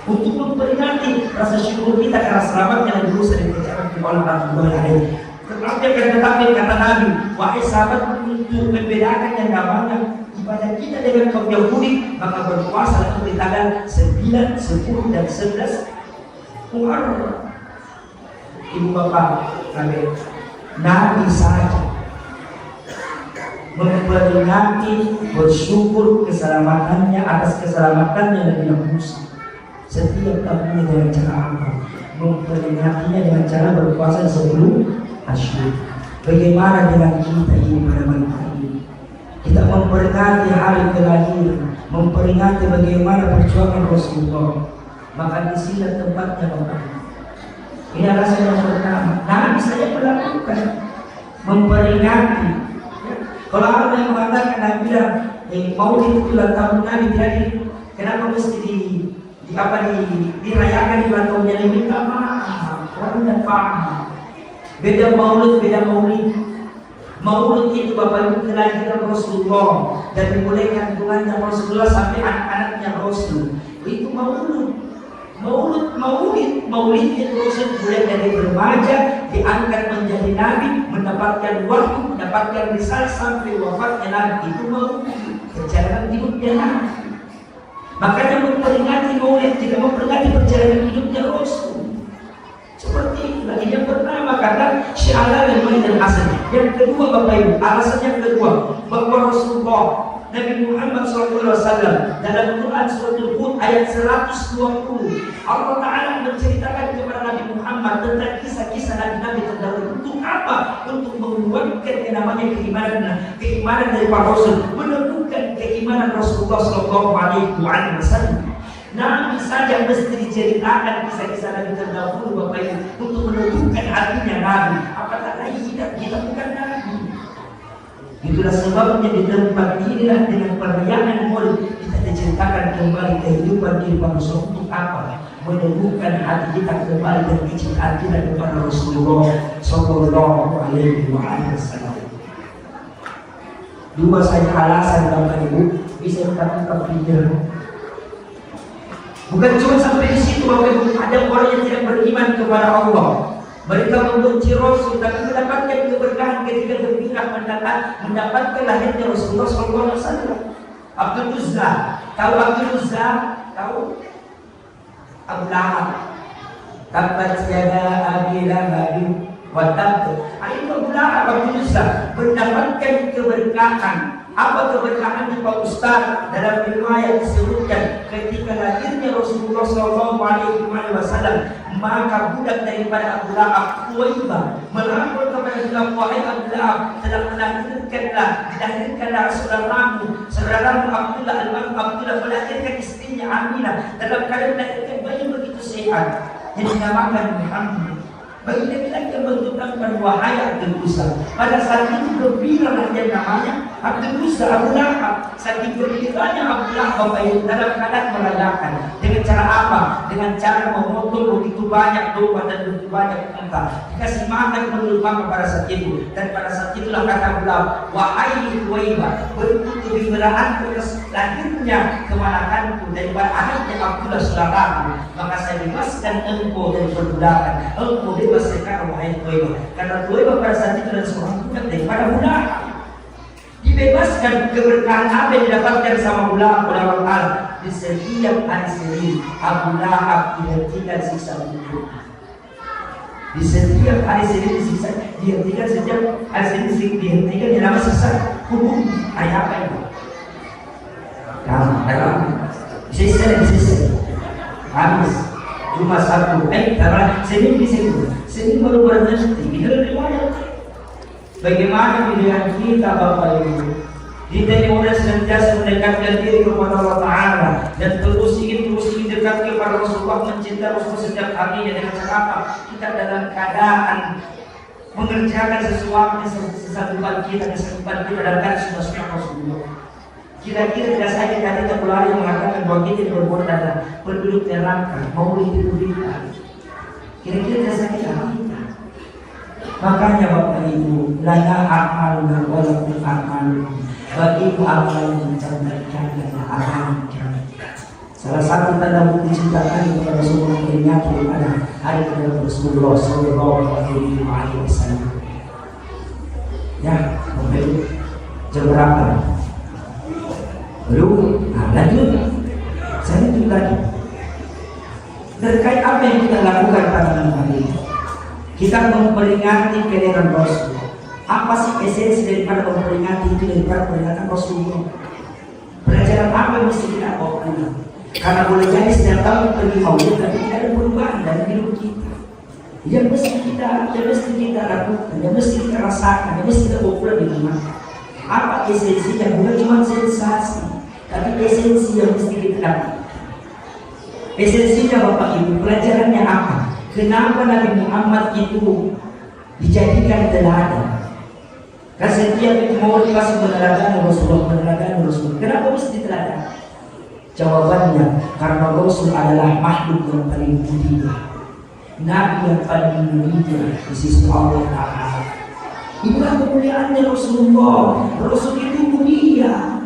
Untuk memperingati rasa syukur kita karena selamatnya Nabi Musa dari kejaran Allah Fatullah alaih. Tetapi kata Nabi, wahai sahabat, untuk membedakan yang namanya ibadah kita dengan kaum Yahudi, maka berpuasa di tanggal 9, 10, dan 11 Muharram. Ibu bapak, Nabi saja memperingati bersyukur keselamatannya atas keselamatannya Nabi Musa. Setiap tahunnya dengan cara apa? Memperingatinya dengan cara berpuasa 10 Asyura. Bagaimana dengan kita ini pada malam hari ini? Kita memperingati hari kelahiran, memperingati bagaimana perjuangan Rasulullah. Maka di sini tempatnya Bapak. Ini adalah saya yang pertama. Nabi saya melakukan memperingati. Kalau ada yang mengatakan Nabi bilang, Maulid itu ulang tahun Nabi jadi kenapa mesti dirayakan di ulang tahunnya Nabi? Minta maaf, orang tidak paham. Beda Maulid, beda Maulid. Maulid itu Bapak Ibu kelahiran Rasulullah dan dimulai kandungannya Rasulullah sampai anak-anaknya Rasul. Itu Maulid. Maulid itu Rasul mulai dari remaja diangkat menjadi nabi, mendapatkan wahyu, mendapatkan risalah sampai wafatnya Nabi. Itu Maulid, perjalanan hidupnya Nabi. Makanya memperingati Maulid tidak memperingati perjalanan hidupnya Rasul. Seperti itulah yang pertama kata syiar dan main hasan. Yang kedua Bapak Ibu, alasan yang kedua bahwa Rasulullah Nabi Muhammad SAW dalam Quran surat Al-Hud ayat 120 Allah Ta'ala menceritakan kepada Nabi Muhammad tentang kisah-kisah Nabi-Nabi terdahulu. Untuk apa? Untuk menguatkan yang namanya keimanan dari para Rasul, menemukan keimanan Rasulullah SAW. Nabi saja mesti diceritakan kisah-kisah Nabi terdahulu Bapak Ibu untuk menunjukkan artinya Nabi. Apakah lagi kita bukan Nabi? Itulah sebabnya di tempat inilah dengan perayaan Maulid kita diceritakan kembali kehidupan Rasul. Untuk apa? Menemukan hati kita kembali dan kecintaan kita kepada Rasulullah Sallallahu Alaihi Wasallam. Dua saja alasan Bapak Ibu bisa kita pikir. Bukan cuma sampai di situ Bapak Ibu, ada orang yang tidak beriman kepada Allah. Mereka membenci Rasul, tapi mendapatkan keberkahan ketika berpindah mendapatkan lahirnya Rasulullah SAW. Abdul Uzza, tahu Abdul Uzza? Tahu? Abu Lahab. Tabbat yada Abi Lahab wa tabb. Itu Abu Lahab, Abdul Uzza mendapatkan keberkahan. Apa keberkahan Pak Ustaz? Dalam riwayat disebutkan ketika lahirnya Rasulullah SAW, maka budak daripada Abu Lahab, Thuwaibah, melapor kepada Nabi wahai Abu Lahab, telah dilahirkanlah saudaramu Abdullah al-Imam Abdullah melahirkan istrinya Aminah dalam keadaan melahirkan bayi begitu sehat yang dinamakan Muhammad. Bagi laki-laki yang bentukkan wahai Abdul Uzza. Pada saat itu gembira yang namanya Abdul Uzza, Abu Lahab. Saking gembiranya Abu Lahab dalam keadaan merayakan. Dengan cara apa? Dengan cara memotong begitu banyak domba dan begitu banyak unta. Dikasih makan menurut pada saat itu. Dan pada saat itulah kata Abu Lahab, wahai Thuwaibah, bentuk kegembiraan lahirnya kemanakanku daripada anaknya Abdullah saudaraku. Maka saya bebaskan engkau dari perbudakan. Engkau bebaskan wahai Thuwaibah. Karena Thuwaibah pada saat itu adalah seorang budak daripada budak. Dibebaskan keberkahan apa yang didapatkan sama Abu Lahab oleh Allah Ta'ala. Di setiap hari Senin Abu Lahab dihentikan siksa hidup. Di setiap hari Senin disiksa, dihentikan setiap hari Senin dihentikan dalam siksa hukum. Ayat apa itu? Dalam sisa habis cuma satu karena Senin di situ. Senin baru berhenti. Ini riwayat. Bagaimana pilihan kita Bapak Ibu? Kita yang sudah senantiasa mendekatkan diri kepada Allah Ta'ala dan terus ingin dekat kepada Rasulullah, mencintai Rasulullah setiap harinya dengan cara apa? Kita dalam keadaan mengerjakan sesuatu sesuatu kita dalam keadaan sudah Rasulullah. Kira-kira tidak saja tadi terkeluar yang mengatakan bahwa kita berbuat adalah penduduk neraka, mau diberikan. Kira-kira tidak saja kita. Makanya Bapak Ibu, lana amaluna walaupun amal, bagiku amal yang mencerdaskan dan amankan. Salah satu tanda bukti cinta kami kepada Rasulullah peringati pada hari kepada Rasulullah Sallallahu Alaihi Wasallam. Ya, Bapak Ibu, jam berapa? Belum, lanjut. Saya lanjut lagi. Terkait apa yang kita lakukan pada malam hari ini, kita memperingati kelahiran Rasul. Apa sih esensi daripada memperingati itu daripada peringatan Rasulullah? Pelajaran apa yang mesti kita bawa pulang? Karena boleh jadi setiap tahun pergi maulid tapi tidak ada perubahan dalam hidup kita. Yang mesti kita lakukan, yang mesti kita rasakan, yang mesti kita bawa pulang di rumah. Apa esensinya? Bukan cuma sensasi, tapi esensi yang mesti kita lakukan. Esensinya Bapak Ibu, pelajarannya apa? Kenapa Nabi Muhammad itu dijadikan teladan? Karena setiap itu mau dikasih meneladani Rasulullah. Kenapa mesti diteladan? Jawabannya, karena Rasul adalah makhluk yang paling mulia, Nabi yang paling mulia di sisi Allah Ta'ala. Inilah kemuliaannya Rasulullah. Rasul itu mulia.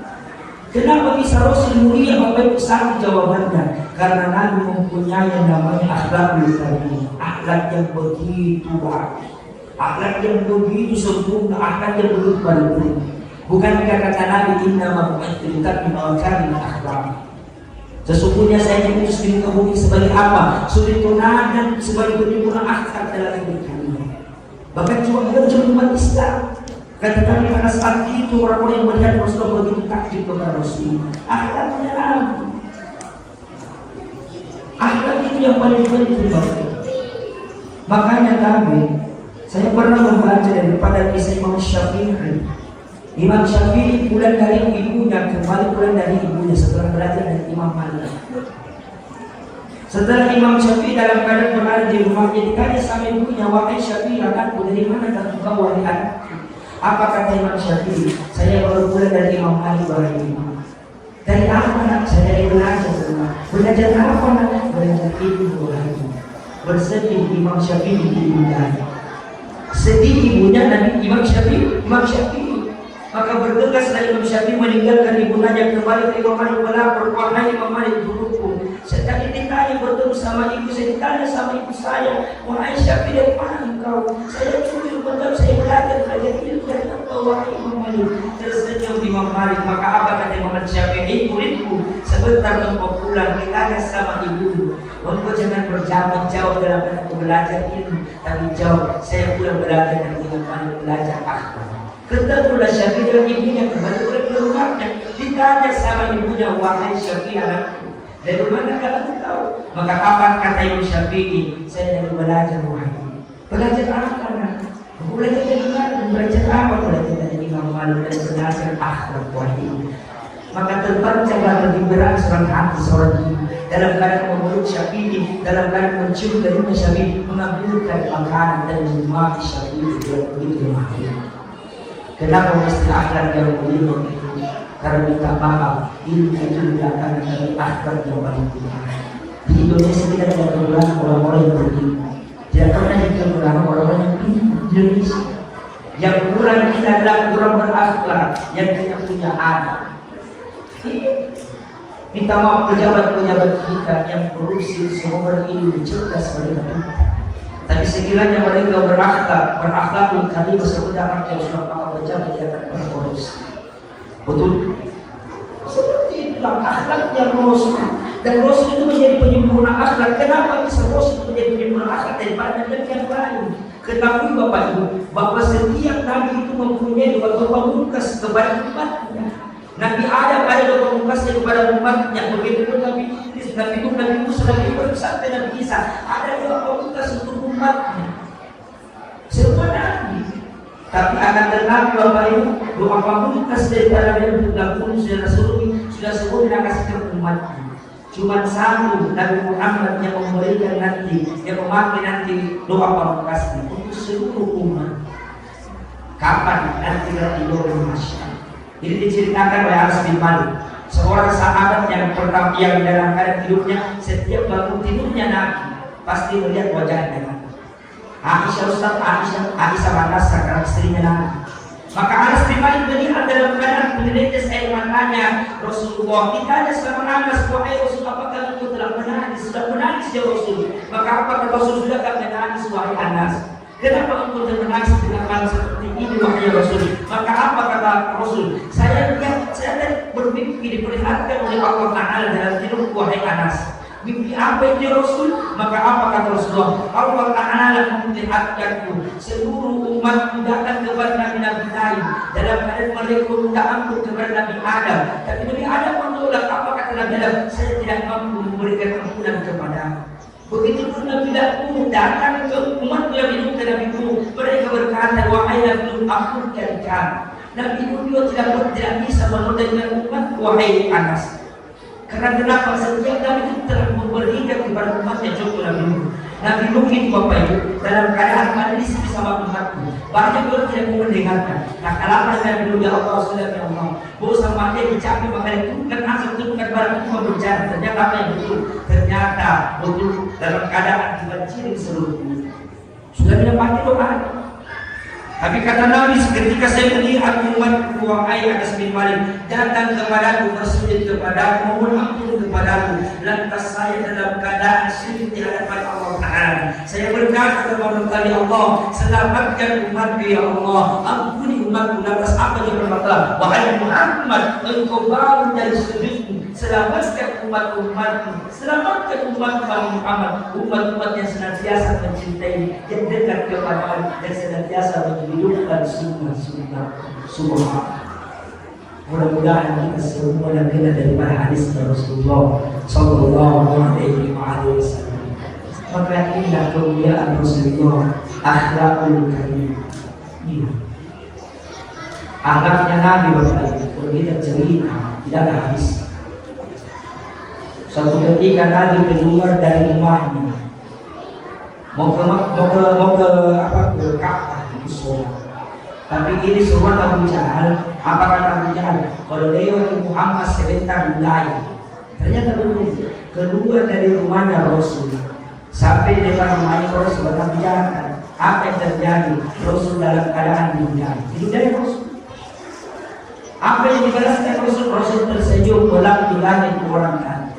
Kenapa bisa Rasul mulia? Bapak Ibu, satu jawabannya, karena Nabi mempunyai yang namanya akhlakul karimah, akhlak yang begitu bagus, akhlak yang begitu sempurna, akhlak yang begitu baik. Bukan kata Nabi inna ma'bu'ithu liutammima makarimah akhlak. Sesungguhnya saya diutus di muka bumi sebagai apa? Suri-tuna dan sebagai penyempurna akhlak dalam hidup kalian. Bahkan cuma umat Islam. Kata Nabi pada saat itu orang-orang yang melihat Rasulullah begitu takjub kepada Rasul. Akhlaknya Nabi. Akhlak itu yang paling penting. Makanya kami, saya pernah membaca daripada kisah Imam Syafi'i. Imam Syafi'i pulang dari ibunya, kembali pulang dari ibunya setelah belajar dari Imam Malik. Setelah Imam Syafi'i dalam keadaan berada di rumahnya, ditanya sama ibunya, wahai Syafi'i, anakku, dari mana kamu tahu wahai anakku? Apa kata Imam Syafi'i? Saya baru pulang dari Imam Malik, wahai ibu. Dari apa nak? Saya dari belajar. Belajar apa nak? Belajar ilmu, wahai ibu. Bersedih Imam Syafi'i di ibunya. Sedih ibunya dan Imam Syafi'i. Maka bergegas dari Imam Syafi'i meninggalkan ibundanya, kembali ke Imam Malik melapor, wahai Imam Malik guruku. Saya tadi ditanya bertemu sama ibu, saya ditanya sama ibu saya, wahai Syafi'i dari mana engkau? Saya jujur betul, saya belajar ilmu dari engkau, wahai Imam Malik. Tersenyum Imam Malik, maka apa kata Imam Syafi'i? Muridku, sebentar engkau pulang, ditanya sama ibu. Engkau jangan berjawab dalam bentuk belajar ilmu, tapi jawab, saya pulang belajar dan Imam Malik belajar akhlak. Ketemulah Syafi'i dengan ibunya, kembali ke rumahnya, ditanya sama ibunya, wahai Syafi'i anakku, dari mana kamu tahu? Maka apa kata Imam Syafi'i? Saya dari belajar, wahai. Belajar apa nak? Belajar dari mana? Belajar apa? Belajar dari Imam Malik dan belajar akhlak, wahai. Maka terpancarlah lebih berat seorang hati seorang ibu dalam keadaan memeluk Syafi'i, dalam keadaan mencium dari Syafi'i, mengambilkan makanan dan menikmati Syafi'i dengan begitu mahal. Kenapa mesti akhlak yang mulia itu? Karena minta maaf, ilmu itu dilakukan dari akhlak yang paling tinggi. Di Indonesia kita tidak pernah orang-orang yang berilmu, tidak pernah kita pernah orang-orang yang berilmu di Indonesia. Yang kurang kita adalah kurang berakhlak, yang tidak punya adab. Minta maaf pejabat-pejabat kita yang korupsi, semua berilmu, cerdas mereka. Tapi sekiranya mereka berakhlak kami berseudara yang sudah para pejabat yang akan korupsi. Betul? Seperti itulah akhlaknya Rasul. Dan Rasul itu menjadi penyempurna akhlak. Kenapa bisa Rasul menjadi penyempurna akhlak daripada nabi yang lain? Ketahui Bapak Ibu, bahwa setiap nabi itu mempunyai dua pamungkas kepada umatnya. Nabi Adam ada dua pamungkasnya kepada umatnya. Begitu pun Nabi Idris, Nabi Nuh, Nabi Musa, Nabi Ibrahim sampai Nabi Isa ada dua pamungkas untuk umatnya. Semua nabi. Tapi akan tetapi Bapak Ibu, doa pamungkas daripada Nabi Muhammad sudah semua dikasihkan umatnya. Cuma satu Nabi Muhammad yang memberikan nanti, yang memakai nanti doa pamungkasnya untuk seluruh umat. Kapan? Nanti tidur masya. Jadi diceritakan oleh Anas bin Malik, seorang sahabat yang pertama yang dalam keadaan hidupnya setiap bangun tidurnya Nabi pasti melihat wajah Nabi. Aisyah manas karena istrinya Nabi. Maka Anas bin Malik melihat dalam keadaan menetes air matanya Rasulullah. Ditanya sama Anas, wahai Rasul, apakah engkau telah menangis? Sudah menangis ya Rasul? Maka apakah Rasul sudah tak menangis wahai Anas? Kenapa engkau menangis dengan hal seperti ini wahai Rasul? Maka apa kata Rasul? Saya bermimpi diperlihatkan oleh Allah Ta'ala dalam tidur wahai Anas. Mimpi apa itu Rasul? Maka apa kata Rasulullah? Allah Ta'ala memperlihatkanku seluruh umatku datang kepada Nabi lain dalam keadaan mereka minta ampun kepada Nabi Adam, tapi Nabi Adam menolak. Apa kata Nabi Adam? Saya tidak mampu memberikan ampunan kepadamu. Begitu pun Nabi Nuh datang ke umat yang hidup ke Nabi Nuh, mereka berkata, wahai Nabi Nuh, ampunkan kami. Nabi Nuh juga tidak bisa menolak dengan umat wahai Anas. Karena kenapa? Setiap Nabi itu telah memberikan kepada umatnya cukup Nabi Nuh. Nabi Nuh itu Bapak Ibu dalam keadaan manis bersama umatku. Banyak orang tidak mau mendengarkan. Nah, kalau Nabi Nuh ya Allah sudah ya Allah, bahwa sama dia dicapai maka itu kan asal itu bukan barang itu berbicara. Ternyata apa yang betul? Ternyata betul dalam keadaan dibanjiri seluruh dunia. Sudah tidak mati doa. Tapi kata Nabi, ketika saya melihat umat wahai Anas bin Malik datang kepadaku, bersujud kepadaku, mohon ampun kepadaku, lantas saya dalam keadaan sujud di hadapan Allah Ta'ala. Saya berkata kepada Allah, selamatkan umatku ya Allah, ampuni umatku. Lantas apa yang berkata, wahai Muhammad, engkau baru dari sujudmu, selamatkan umat-umatmu, selamatkan umat Muhammad, umat-umat yang senantiasa mencintai, yang dekat kepada dan senantiasa menghidupkan sunnah subhanallah. Mudah-mudahan kita semua dan kita daripada hadis Rasulullah Sallallahu Alaihi Wasallam. Maka inilah kemuliaan Rasulullah, akhlakul karim. Akhlaknya Nabi Bapak Ibu, kalau kita cerita tidak ada habis. Suatu ketika Nabi keluar dari rumahnya, mau ke Ka'bah itu sholat. Tapi ini semua Abu Jahal. Apa kata Abu Jahal? Kalau lewat Muhammad sebentar mulai. Ternyata begitu. Keluar dari rumahnya Rasul sampai di depan rumahnya Rasul, Abu Jahal. Apa yang terjadi? Rasul dalam keadaan diundang. Itu dari Rasul. Apa yang dibalaskan Rasul? Rasul tersenyum pulang di langit orang tadi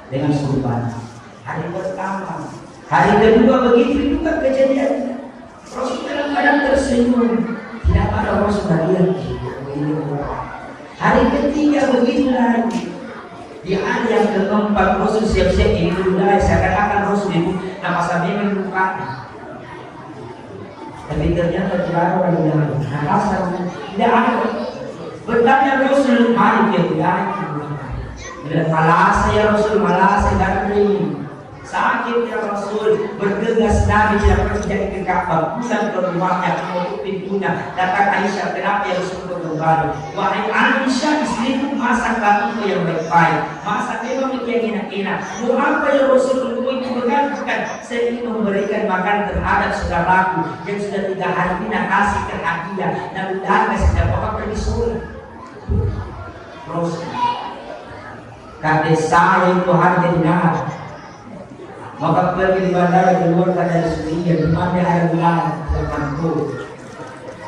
dengan surban. Hari pertama, hari kedua begitu juga kejadiannya. Rasul dalam keadaan tersenyum, tidak ada Rasul bagian. Hari ketiga begitu lagi. Di hari yang keempat Rasul siap-siap itu mulai seakan-akan Rasul itu nama sambil lupa. Tapi ternyata tidak ada orang yang alasan tidak ada. Bertanya Rasul mana dia tidak ada. Bila malas ya Rasul, malas dari sakit ya Rasul, bergegas Nabi tidak pergi ke Ka'bah, pulang ke rumahnya, menutup pintunya, datang Aisyah, kenapa ya Rasul kembali? Wahai Aisyah, istriku masak bagiku yang baik-baik, masak memang yang enak-enak. Mau apa ya Rasul untuk itu berkatakan, saya ingin memberikan makan terhadap saudaraku yang sudah 3 hari ini kasih ke hadiah dan udah sejak bapak pergi sholat. Rasul kata saya itu harga dinar. Maka pergi di bandara keluar dari Syria, di mana ada bulan terbantu.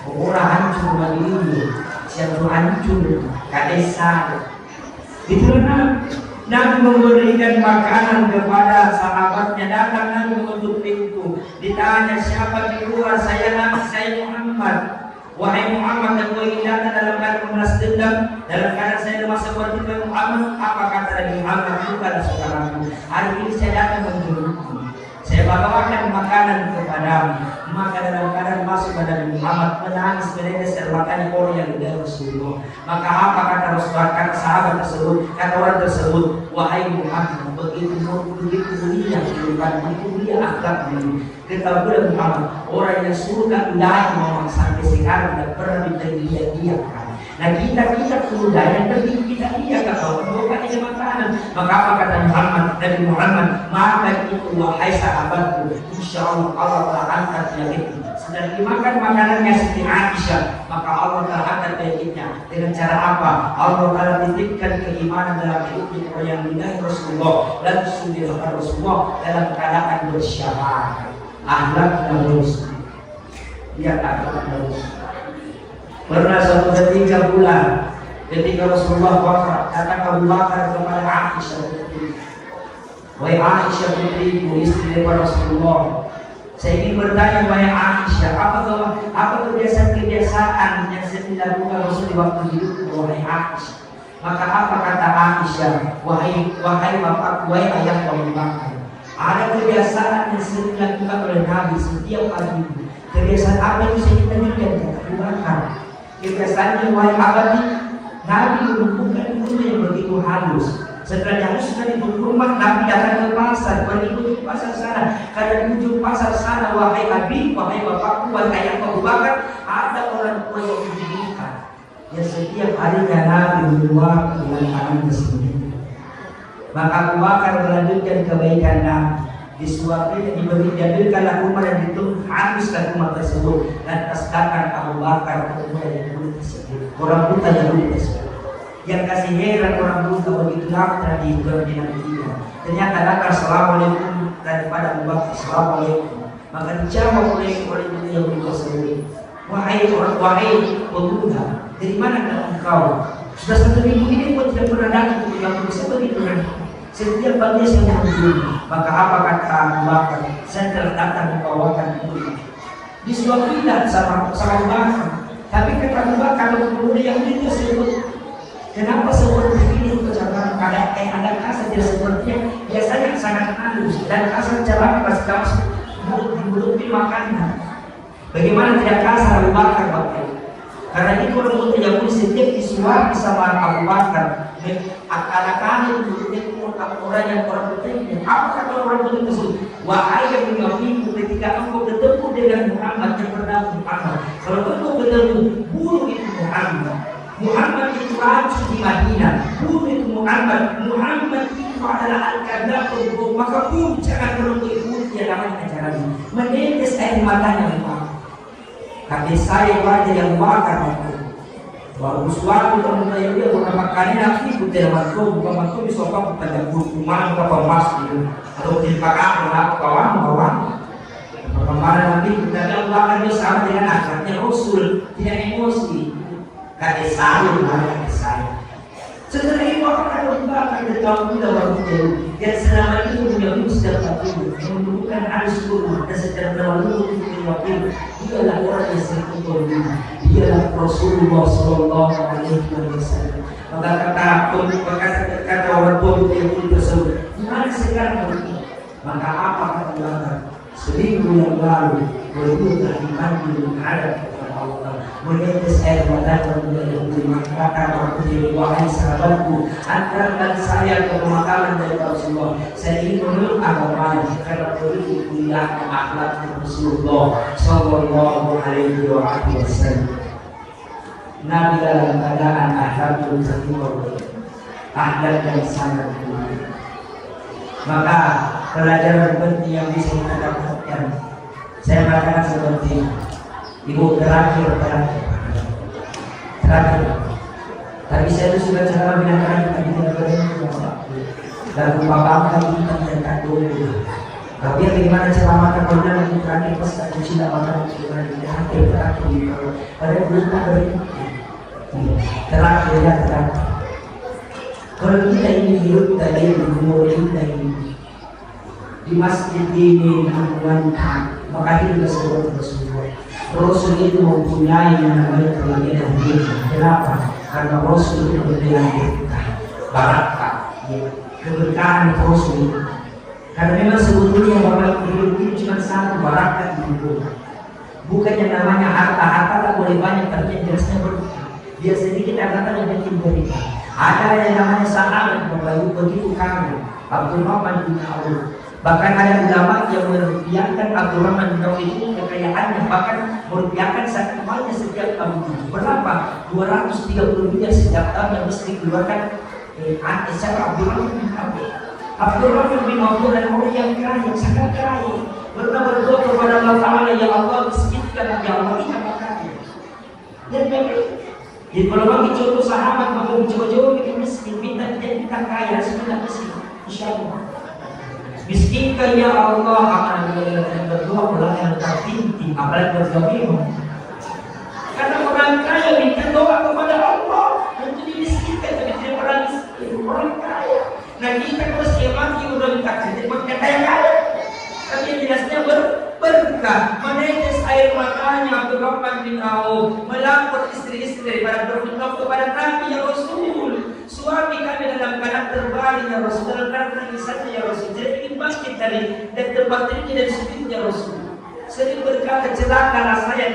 Orang hancur bagi siapa hancur kata saya. Itulah Nabi memberikan makanan kepada sahabatnya. Datang Nabi menutup pintu. Ditanya siapa di luar? Saya Nabi, saya Muhammad. Wahai Muhammad, engkau ingin datang dalam keadaan membalas dendam, dalam keadaan saya lemah seperti Muhammad. Apa kata Nabi Muhammad? Bukan saudaraku, hari ini saya datang menjemputmu, saya bawakan makanan kepadamu. Maka dalam keadaan masuk pada Nabi Muhammad menangis menetes dan makan orang yang dari Rasulullah. Maka apa kata Rasulullah? Kata sahabat tersebut, kata orang tersebut, wahai Muhammad, begitu mulia kehidupan, begitu mulia akhlakmu. Ketahuilah Muhammad, orang yang surga lain memang sampai sekarang tidak pernah dia kan. Nah kita sudah yang penting kita kata Allah bukan ini makanan. Maka apa kata Muhammad? Nabi Muhammad, makan itu wahai sahabatku, insya Allah Allah akan angkat penyakitmu. sedang dimakan makanannya Siti Aisyah, maka Allah Ta'ala akan baiknya. Dengan cara apa? Allah Ta'ala titipkan keimanan dalam hidupnya kepada yang dinilai Rasulullah dan sunnah Rasulullah dalam keadaan bersyahadat. Akhlak harus, dia akhlak harus. Pernah suatu ketika bulan, ketika Rasulullah wafat, kata Abu Bakar kepada Aisyah, wahai Aisyah putriku, istri daripada Rasulullah, saya ingin bertanya wahai Aisyah, apa kebiasaan-kebiasaan yang saya dilakukan Rasul di waktu hidup wahai Aisyah? Maka apa kata Aisyah, wahai bapakku, wahai ayah Abu Bakar, ada kebiasaan yang sering dilakukan oleh Nabi setiap pagi. Kebiasaan apa yang saya inginkan kata Abu Bakar? Kebiasaannya wahai abadi, Nabi menumpukan ilmu yang begitu halus. Setelah halus sudah di rumah, Nabi datang ke pasar, pergi ke pasar sana. Karena di ujung pasar sana, wahai Abi, wahai bapakku, wahai ayah Abu Bakar, ada orang tua yang diberikan. Yang setiap harinya Nabi mengeluarkan dengan tangannya sendiri. Maka Abu Bakar melanjutkan kebaikan Nabi. Disuapin, diberi, diambilkanlah rumah dan ditutup habislah rumah tersebut dan tasdakan Abu Bakar kemudian yang dulu tersebut, orang buta yang dulu tersebut. Yang kasih heran orang buta begitu lama tadi berdinam dia. Ternyata datang assalamualaikum daripada Abu Bakar assalamualaikum. Maka dijawab oleh dia yang dulu tersebut, wahai pemuda, dari mana engkau? Sudah 1 minggu ini kau tidak pernah datang ke yang bisa begitu kan? Setiap pagi saya mengunjungi. Maka apa kata Abu Bakar? Saya telah datang membawakan ini. Disuapilah sama Abu Bakar. Tapi kata Abu Bakar, kalau pemuda yang itu tersebut, kenapa seperti ini ucapan ada kasar dia sepertinya biasanya sangat halus dan kasar cara pas kamu dibutuhin makanan. Bagaimana tidak kasar Abu Bakar Bapak? Karena itu orang buta yang pun setiap disuapi sama Abu Bakar. Anak-anak itu orang yang orang buta ini. Apa kata orang buta tersebut? Wahai yang mengafiku ketika engkau bertemu dengan Muhammad yang bernama Muhammad. Kalau engkau bertemu, bunuh itu Muhammad. Muhammad itu raja di Madinah. Bunuh itu Muhammad. Muhammad itu adalah al-kadhab. Maka pun jangan mengikuti yang namanya acara ini. Menetes air matanya Muhammad. Kaki saya wajah yang bakar baru suatu teman saya dia beberapa kali nanti putih masuk bukan masuk di sofa pada rumah atau kemas gitu atau di pakar atau kawan kemarin nanti kita bilang bakar dia sama dengan akhlaknya Rasul tidak emosi kaki saya setelah itu akan bakar dari kaum muda baru jauh dan selama itu punya setiap waktu menunjukkan harus turun dan secara terlalu waktu dialah orang yang sering berdoa, dialah Rasulullah Sallallahu Alaihi Wasallam. Maka kata orang tua yang tersebut, gimana sekarang begini? Maka apa kata Allah? Seminggu yang lalu, berbuka dipanggil menghadap kepada Allah, menetes air mata kemudian mengatakan waktu wahai sahabatku, antarkan saya ke pemakaman dari Rasulullah. Saya ingin memeluk agamanya karena perlu kuliah akhlak Rasulullah Sallallahu Alaihi Wasallam. Nabi dalam keadaan akhlakul karimah, akhlak yang sangat mulia. Maka pelajaran penting yang bisa kita dapatkan, saya katakan seperti ibu terakhir. Tapi saya itu sudah cara menanyakan tadi tidak berani dan bapak kami kita menjadikan dulu. Tapi bagaimana cara makan kemudian yang terakhir pas tak cuci tak makan bagaimana di hampir terakhir pada belum ada terakhir ya terakhir. Kalau kita ingin hidup tadi umur kita ini di masjid ini dengan maka hiduplah sebuah Rasulullah. Rasul itu mempunyai yang namanya kebahagiaan hidup. Kenapa? Karena Rasul itu berlian barakah, keberkahan Rasul itu. Karena memang sebetulnya bapak hidup ini cuma satu barakah hidup. Bukan yang namanya harta tak boleh banyak tapi yang jelasnya berkah. Biar sedikit harta yang penting berkah. Ada yang namanya sahabat Bapak begitu kami Abdurrahman bin Auf. Bahkan ada ulama yang merupiahkan Abdurrahman bin Auf itu kekayaannya, bahkan merupiahkan sakitnya setiap tahun. Berapa? 230 miliar setiap tahun yang mesti dikeluarkan siapa Abdurrahman bin Auf. Abdurrahman bin Auf adalah orang yang kaya, yang sangat kaya. Pernah berdoa kepada Allah Ta'ala, ya Allah, miskinkan ya Allah tambah kaya. Dan jadi kalau bagi contoh sahabat mau jauh-jauh kita miskin, minta kita kaya, sudah miskin, insya Allah. Miskinkan ya Allah akan berdoa melanggar terpinting, apalagi berdoa. Karena orang kaya minta doa kepada Allah untuk dimiskinkan, tapi tidak pernah miskin. Orang kaya. Nah kita kalau siap mati udah minta kita kaya. Tapi yang jelasnya berkah, menetes air matanya Abdurrahman bin Auf, melapor istri-istri daripada berdoa kepada Nabi ya Rasul. Suami kami dalam keadaan terbaring ya Rasul, dalam keadaan tangisannya ya Rasul. Jadi ingin bangkit dari tempat ini dan sujudnya Rasul. Sering berkata celakalah saya.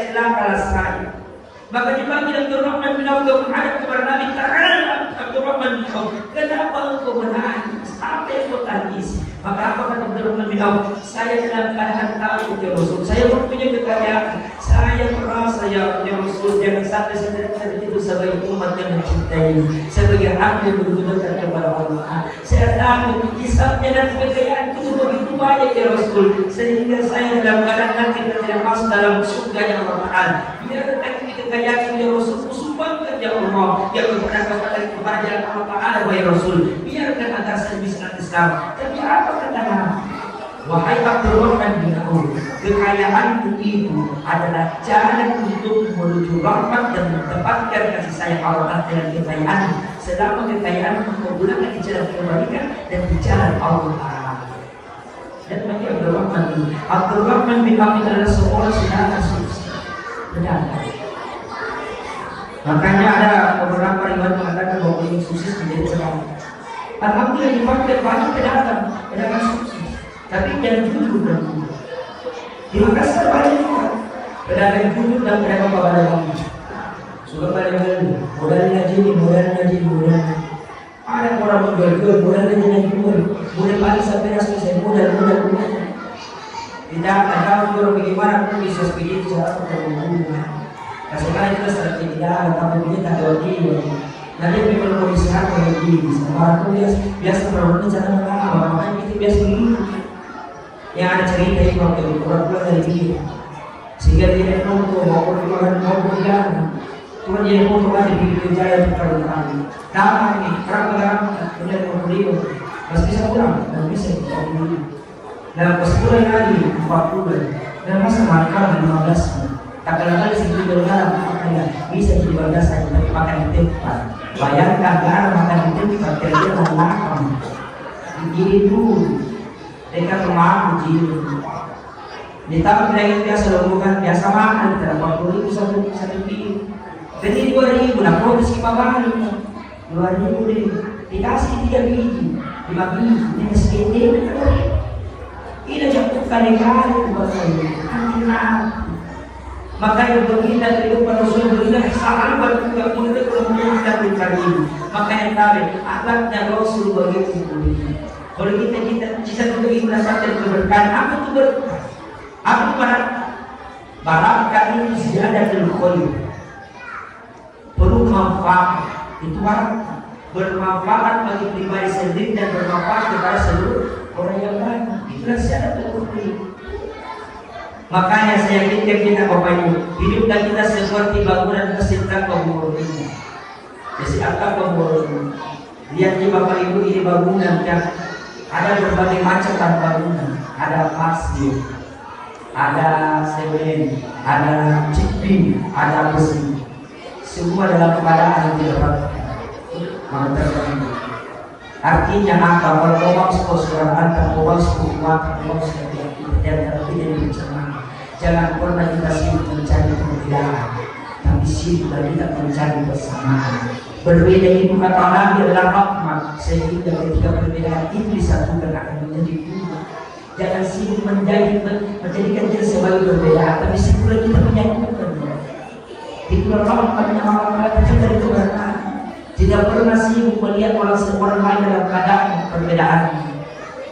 Maka dipanggil Abdurrahman bin Auf menghadap kepada Nabi. Ta'ala Abdurrahman bin Auf, kenapa engkau menangis? Apa yang kau tangis? Maka apa kata Abdurrahman bin Auf? Saya dalam keadaan takut ya Rasul. Saya mempunyai kekayaan. Saya merasa ya Rasul, jangan sampai saya itu sebagai umat yang mencintai, sebagai hamba yang betul-betul kepada Allah. Saya takut hisabnya dan kekayaan itu begitu banyak ya Rasul, sehingga saya dalam keadaan nanti tidak masuk dalam surga yang bermanfaat. Biarkan kekayaan ya Rasul, sumbangkan ya Allah yang kepada jalan Allah Ta'ala ya Rasul. Biarkan agar saya bisa Islam. Tapi apa kata Nabi? Wahai Abdurrahman bin Auf, kekayaanku itu adalah jalan untuk menuju rahmat dan mendapatkan kasih sayang Allah dengan kekayaan. Selama kekayaan menggunakan di jalan kebaikan dan di jalan Allah Ta'ala. Dan bagi Abdurrahman bin Auf adalah seorang sedang sukses. Benar. Makanya ada beberapa riwayat mengatakan bahwa ini sukses menjadi sedang. Alhamdulillah dipakai banyak pedagang sukses. Tapi jangan jujur dan jujur. Di Makassar banyak juga pedagang jujur dan pedagang bawa-bawa. Suka balik-balik, modal ngaji. Ada orang menjual, modal ngaji, modal balik sampai selesai, modal. Tidak ada orang bagaimana pun bisa seperti itu cara berhubungan. Sekarang kita strategi tidak ada, tapi kita tak ada nanti memang kalau sehat lagi, orang itu biasa berhubungan cara mengalah, makanya kita biasa begitu. Yang ada cerita itu waktu itu orang dari dia, sehingga dia foto maupun jalan, cuma dia foto aja di jalan terlalu. Nama ini kerang punya beliau, masih bisa kurang, dan bisa beli. Dalam sebulan lagi 40, dan masa makan 15. Kadang-kadang di situ dalam bisa jadi 12 saja, tapi makan di tempat. Bayangkan cara makan di tempat kerja dan makan. Begini dulu. Mereka kemana uji ditambah dengan biasa lembungan biasa makan tidak 40.000 satu kilo. Jadi 2.000 nak produksi kebabang 2.000 deh dikasih 3 biji 5 biji ini segede ini jatuh kali-kali buat saya makanya begitu kehidupan Rasul begitu sahabat juga mulai kemudian dari makanya tahu akhlaknya Rasul begitu. Kalau kita bisa untuk mendapatkan keberkahan, apa itu berkah? Apa itu barakah itu ziyadatul khair. Perlu manfaat, itu barakah. Bermanfaat bagi pribadi sendiri dan bermanfaat kepada seluruh orang yang lain. Itulah ziyadatul khair. Makanya saya yakin kita Bapak Ibu, hiduplah kita seperti bangunan masjid Taqwa. Jadi Taqwa. Lihat di Bapak Ibu ini bangunan yang ada berbagai macam bangunan, ada masjid, ada semen, ada ciping, ada besi, semua dalam keadaan yang tidak dapat. Artinya apa? Kalau mau masuk suara anda, mau masuk uang, mau masuk dan tidak bencana. Jangan pernah kita sibuk mencari perbedaan, tapi sibuk kita mencari persamaan. Berbeda itu kata Nabi adalah rahmat, sehingga ketika perbedaan itu disatukan akan menjadi dua. Jangan sibuk menjadikan dia sebagai perbedaan, tapi sibuk kita menyatukan. Itulah rahmatnya Allah kita dari keberkahan. Tidak pernah sibuk melihat orang lain dalam keadaan perbedaan.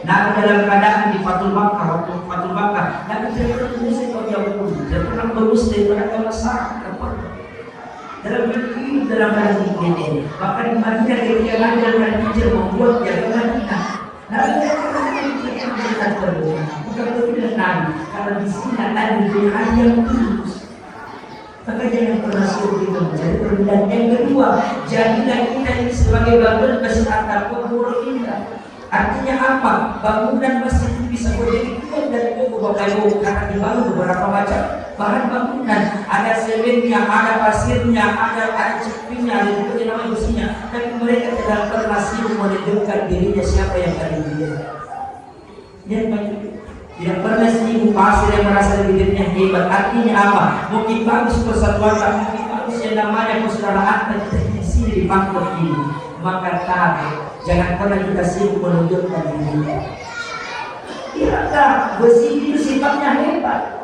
Nabi dalam keadaan di Fatul Makkah, waktu Fatul Makkah, Nabi tidak pernah berusai kau jauh, tidak pernah berusai pada kau masyarakat. Dalam keadaan ini, maka di Madinah ketika Nabi dalam keadaan hijrah membuat jaga Madinah. Nabi tidak pernah menceritakan bukan berbeda Nabi, karena di sini Nabi yang tulus. Maka jangan pernah sibuk itu menjadi perbedaan. Yang kedua, jadilah kita ini sebagai bangunan masjid at-taqwa nurul indah. Artinya apa? Bangunan masjid itu bisa berdiri kuat dari toko Bapak Ibu karena dibangun beberapa macam bahan bangunan. Ada semennya, ada pasirnya, ada cepinya, ada juga yang namanya besinya. Tapi mereka tidak pernah sibuk menentukan dirinya siapa yang paling dia. Lihat baik. Tidak pernah sibuk pasir yang merasa dirinya hebat. Artinya apa? Mungkin bagus persatuan, mungkin bagus yang namanya persaudaraan, dan kita di sini di pangkat ini. Maka jangan pernah kita sibuk menunjukkan diri. Kira-kira besi itu sifatnya hebat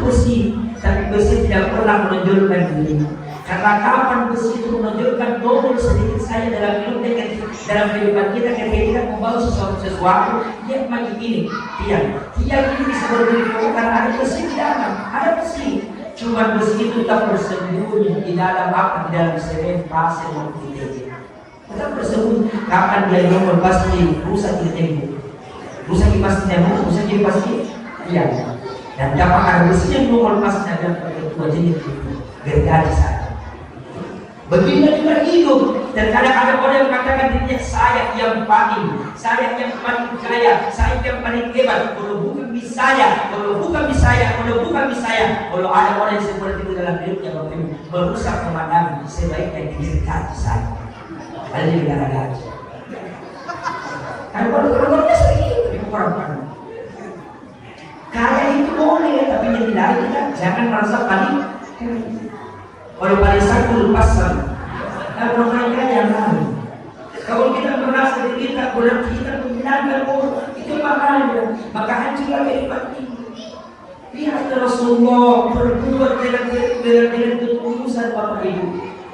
besi, tapi besi tidak pernah menunjukkan diri. Karena kapan besi itu menunjukkan double sedikit saja dalam kehidupan kita ketika kita membawa sesuatu dia maju ini, dia ini bisa berdiri karena ada besi di dalam, ada besi. Cuma besi itu tak bersembunyi di dalam apa? Di dalam semen pasir yang tinggi. Kita bersembunyi. Kapan dia nomor pasti rusak di tembok, rusak di pasti tembok, rusak di pasti iya. Dan dapat ada besi yang nomor pasti ada pada jenis itu gergaji saja. Begitu juga hidup. Dan kadang-kadang orang yang mengatakan dirinya saya yang paling kaya, saya yang paling hebat. Kalau bukan saya, kalau ada orang yang seperti itu dalam hidupnya merusak pemandangan, sebaiknya digergaji saja. Ada di negara gaji. Kan orang-orangnya sering orang-orang. Kaya itu boleh, tapi yang tidak kita jangan merasa paling. Kalau paling satu lepasan, kalau orang kaya yang lain. Kalau kita merasa diri kita boleh kita menghilangkan orang itu makanya, maka hancurlah kehidupan ini. Lihat Rasulullah berbuat dengan ketulusan Bapak Ibu.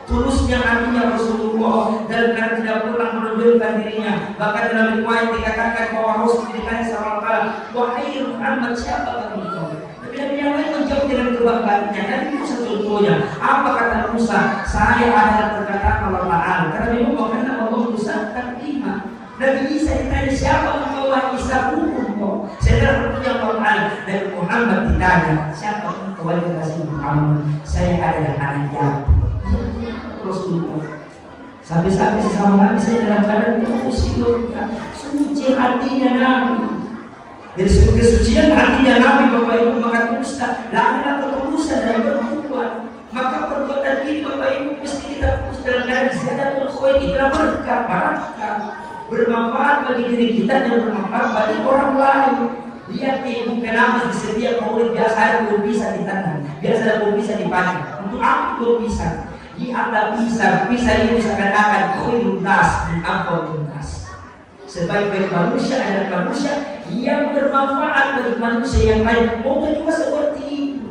Tulusnya artinya Rasulullah dan karena tidak pernah menunjukkan dirinya. Bahkan dalam riwayat dikatakan bahwa Rasul ditanya sama Allah, wahai Muhammad siapa kamu? Tapi yang lain menjawab dengan kebanggaannya. Dan itu contohnya. Apa kata Musa? Saya adalah perkataan Allah Ta'ala. Karena memang karena Allah Musa terima. Nabi Isa ditanya siapa engkau? Isa hukum. Saya punya Allah dan Muhammad ditanya siapa engkau? Kasih Muhammad. Saya adalah anak Yakub. Rasulullah. Sampai-sampai sesama Nabi saya dalam keadaan suci hatinya Nabi. Jadi kesucian hatinya Nabi Bapak Ibu maka dusta, adalah ketulusan dan berbuat. Maka perbuatan ini Bapak Ibu mesti kita fokus dalam keadaan sadar berkhoir kita bermanfaat bagi diri kita dan bermanfaat bagi orang lain. Lihat ibu kenapa di setiap murid biasa ada bisa di tangan, biasa ada bisa dipakai. Untuk apa bisa? Di ada bisa ini seakan-akan khairun nas dan afdalun nas. Sebaik-baik manusia adalah manusia yang bermanfaat bagi manusia yang lain. Mungkin juga seperti itu.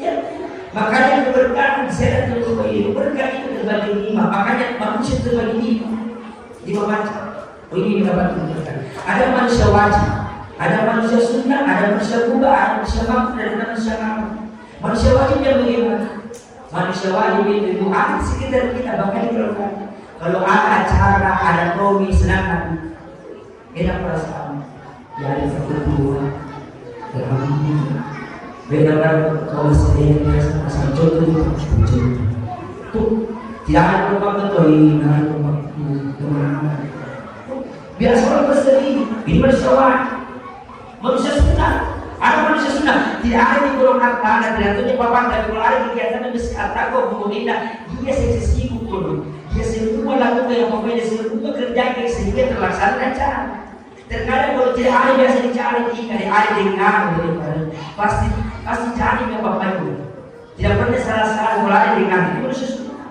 Ya. Makanya keberkahan saya terus ini berkah itu terbagi 5. Makanya manusia terbagi 5 macam. Ini dapat diberkati. Ada manusia wajib, ada manusia sunnah, ada manusia kubah, ada manusia mampu, dan ada manusia mampu. Manusia wajib yang bagaimana? Manusia wajib itu ada di sekitar kita bahkan di keluarga. Kalau ada acara, ada promi, senang beda perasaan. Ya ada berdua, alhamdulillah. Beda kalau saya biasa pasang contoh tuh tidak ada rumah ketoi, tidak ada rumah kemana. Biasa orang bersedih, ini manusia wajib, manusia sunnah. Ada manusia sunnah, tidak ada di golongan tanah, tidak ada papan dari kalau ada kegiatan yang berkata kok pemerintah, dia sibuk dulu, dia semua lakukan yang pokoknya semua kerja sehingga terlaksana dan cara. Terkadang kalau tidak ada biasa dicari jika ada dengar, pasti cari yang bapak ibu. Tidak pernah salah-salah kalau ada dengar itu manusia sunnah.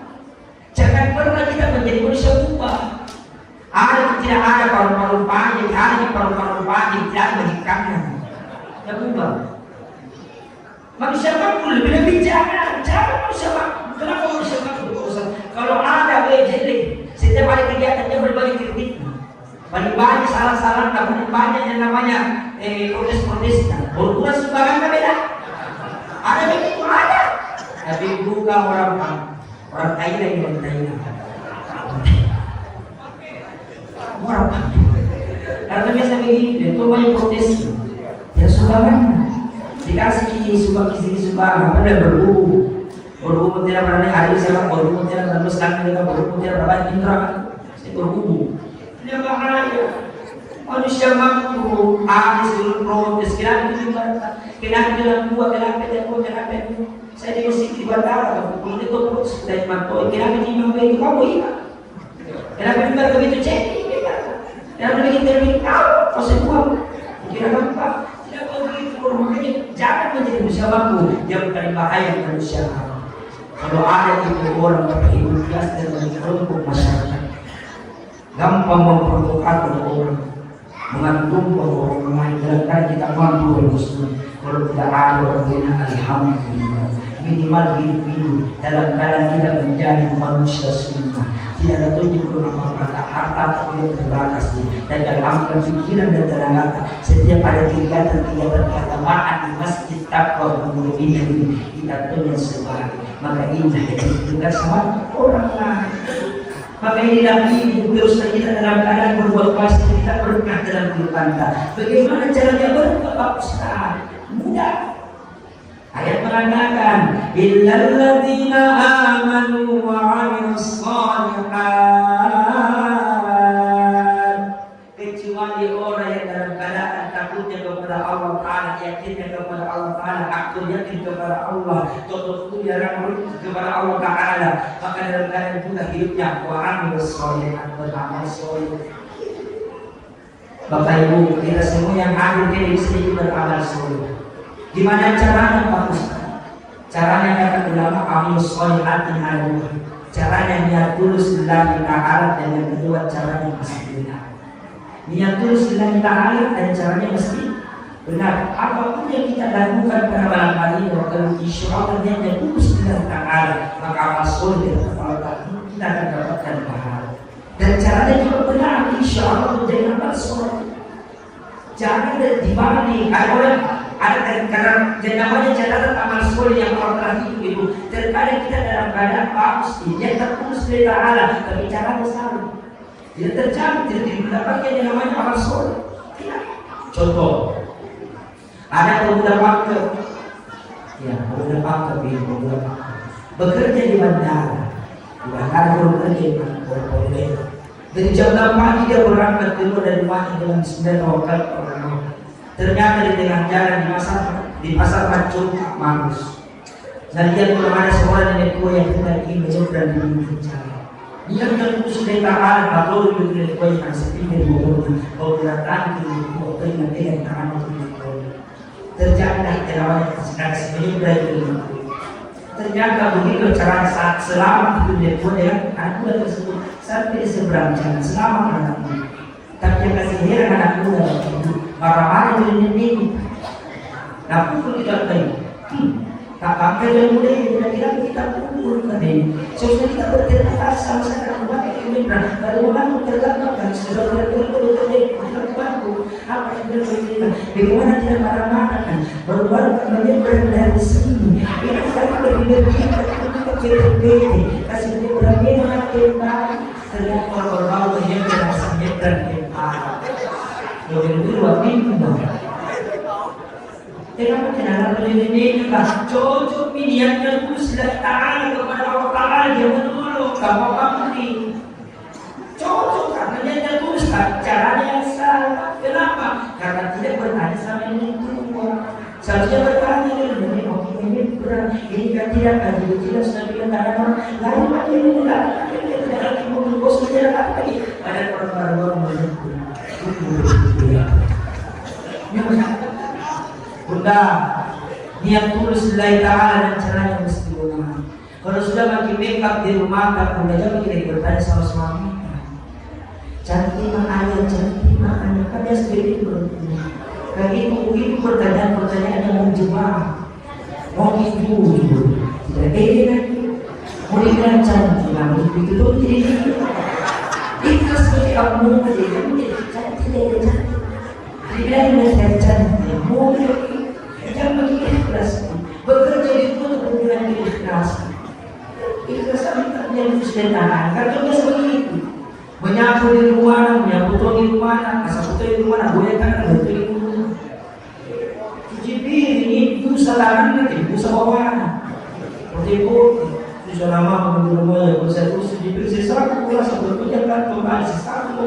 Jangan pernah kita menjadi manusia kubah. Ada tidak ada paru-paru panjang, ada di paru-paru panjang tidak menjadikannya. Ya kubah. Manusia mampu lebih jangan manusia mampu. Kenapa manusia mampu? Kalau ada jelek, setiap ada kegiatan dia berbagi kritik. Banyak salah-salah, banyak yang namanya protes-protes. Berkurang sumbangan beda. Ada begitu ada. Tapi bukan orang Thailand yang Thailand. Orang karena biasa begini, itu banyak protes. Ya sumbangan dikasih sumbangan istri sumbangan, ada berburu. Berhubung tidak berani hari siapa, berhubung tidak berani sekarang kita berhubung tidak berani indra, saya berhubung. Dia bahaya. Manusia mampu habis dulu protes, kenapa dia dua, kenapa. Saya di masjid di bandara, kalau itu protes dari mantoi, kenapa dia mampu itu kamu iya? Kenapa dia begitu cekik? Kenapa begitu kau semua? Kira apa? Tidak begitu, makanya jangan menjadi manusia mampu yang paling bahaya manusia. Kalau ada itu orang berhidup biasa dan kelompok masyarakat, gampang memprovokasi orang, mengantung orang lain. Kadang-kadang kita mampu bermuslim. Kalau tidak ada orang yang alhamdulillah, minimal hidup dalam keadaan tidak menjadi manusia sunnah. Tidak ada tunjuk nama harta tapi terbatas dan dalam pikiran dan tenaga. Setiap ada kegiatan keagamaan di masjid takwa menurut ini kita tunjuk sebagai maka ini juga sama orang lain. Maka inilah hidup terus kita dalam keadaan berbuat baik, kita berkah dalam kehidupan kita. Bagaimana caranya berbuat Ustaz? Mudah. Ayat mengatakan illal ladzina amanu wa 'amilus shalihat, kecuali orang yang dalam keadaan takutnya kepada Allah Ta'ala, yakinnya kepada Allah Ta'ala, akul yakin kepada Allah, totoku jarang kepada Allah Ta'ala, maka dalam keadaan juga hidupnya wa 'amilus shalihat, beramal soleh. Bapak Ibu, kita semua yang hadir di sini beramal soleh. Gimana caranya Pak Ustaz? Caranya kata ulama amilus sholihatin ala. Caranya niat tulus lillahi ta'ala, dan yang kedua caranya mesti benar. Niat tulus lillahi ta'ala dan caranya mesti benar. Apapun yang kita lakukan pada malam hari ini, kalau insya Allah niatnya tulus lillahi ta'ala, maka amal soleh dan kebaikan kita akan dapatkan pahala. Dan caranya juga benar, insya Allah menjadi amal soleh. Jangan dibalik ada orang ada karena namanya catatan amal soleh yang orang telah itu terkadang kita dalam keadaan bagus dia terputus dari Allah tapi caranya salah, tidak terjadi, tidak didapatkan yang namanya amal soleh. Contoh, ada pemuda Pakai, pemuda Pakai bekerja di bandara bekerja di bandara. Dari jam 6 pagi dia berangkat keluar dari rumahnya dengan 9 waktu orang. Ternyata di tengah jalan di pasar Mancung Magus. Dan dia belum ada seorang nenek tua yang hendak ingin menyeberang di pinggir jalan. Dia menyentuh sudah tahan atau di nenek tua yang sepinggir mobil. Kau datang ke mobil nanti yang tangan mobil. Terjadilah terawat kasih menyeberang di pinggir. Ternyata begitu cara saat selamat itu nenek tua dengan anak muda tersebut sampai seberang jalan selamat anak muda. Tapi yang kasih heran anak muda marah-marah dari nenek. Nah pukul kita baik. Tak pakai yang muda ini kira-kira kita pukul kan ini. Seharusnya kita berterima kasih sama saya rumah yang benar. Bagaimana terlambat sudah berterima apa yang berterima. Bagaimana tidak marah-marah kan. Baru-baru kembali dari sini. Ini kita berpikir kasih dia berani mengakibat terlihat orang-orang yang merasa dan mobil dua minggu kenapa kenapa ini lah cocok niatnya itu sudah tahan kepada Allah Ta'ala jangan dulu kamu ini cocok karena niatnya tulus caranya yang salah. Kenapa? Karena tidak bertanya sama ini tua. Seharusnya bertanya ini berat ini kan tidak akan tidak sudah bilang ada orang lain lagi ini tidak lagi bos tidak lagi ada orang-orang Bunda, niat tulus lillahi ta'ala dan caranya mesti benar. Kalau sudah pakai makeup di rumah, tak Bunda jangan kita bertanya sama suami. Cantik makanya, kan dia sendiri bertanya. Kayak itu pertanyaan yang menjebak. Mau itu, tidak lagi. Mau dibilang cantik, itu tuh jadi. Itu seperti kamu menjadi cantik, cantik. Dibilang dengan cantik, mau jangan begitu ikhlas. Bekerja itu untuk dengan ikhlas. Ikhlas yang sederhana. Karena biasa begitu. Menyapu di rumah, menyapu di rumah, asal di rumah, boleh kan ada di rumah. Cuci piring itu salaman nanti, busa bawah. Ibu, bisa lama rumah ya, saya terus diberi sesuatu, pulang sebetulnya kan kembali sesuatu,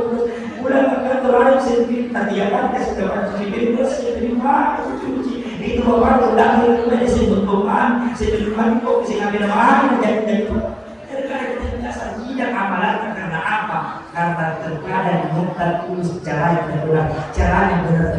pulang akan terlalu sedikit, tadi ya kan saya diberi saya terima, cuci, itu bapak udah mulai disebut Tuhan, sebelum kami kok bisa ngambil mana jadi itu, terkadang kita tidak amalan karena apa? Karena terkadang kita tulus cara yang benar, cara yang benar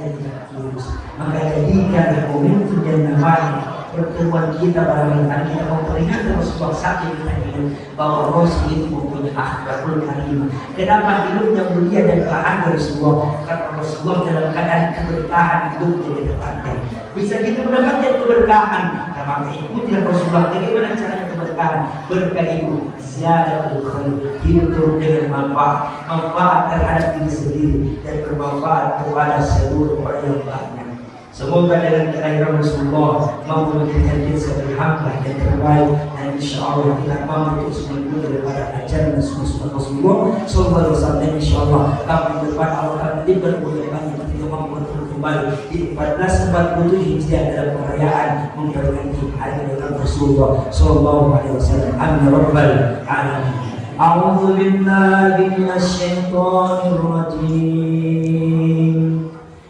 tidak tulus, maka jadikan momentum yang namanya pertemuan kita pada malam kita memperingatkan sebuah sakit kita hidup bahwa Rasul itu mempunyai akhlakul karimah. Kenapa hidupnya mulia dan bahagia Rasulullah? Karena Rasulullah dalam keadaan keberkahan hidupnya di depannya. Bisa kita mendapatkan keberkahan. Nah, maka ikuti Rasulullah. Bagaimana caranya keberkahan? Berkah itu ziyadatul khair, hidup dengan manfaat terhadap diri sendiri dan bermanfaat kepada seluruh orang yang banyak. Semoga dengan kehadiran Rasulullah mampu menjadikan kita sebagai hamba yang terbaik, dan insya Allah kita mampu terus mengikuti daripada ajaran dan sunnah Rasulullah Sallallahu Alaihi Wasallam. Dan insya Allah kami berdepan Allah akan diberikan kemuliaan yang kita mampu bertemu kembali di 1447 Hijriah dalam perayaan memperingati hari kedatangan Rasulullah Sallallahu Alaihi Wasallam. Amin ya rabbal alamin. A'udzu billahi minasyaitonir rajim.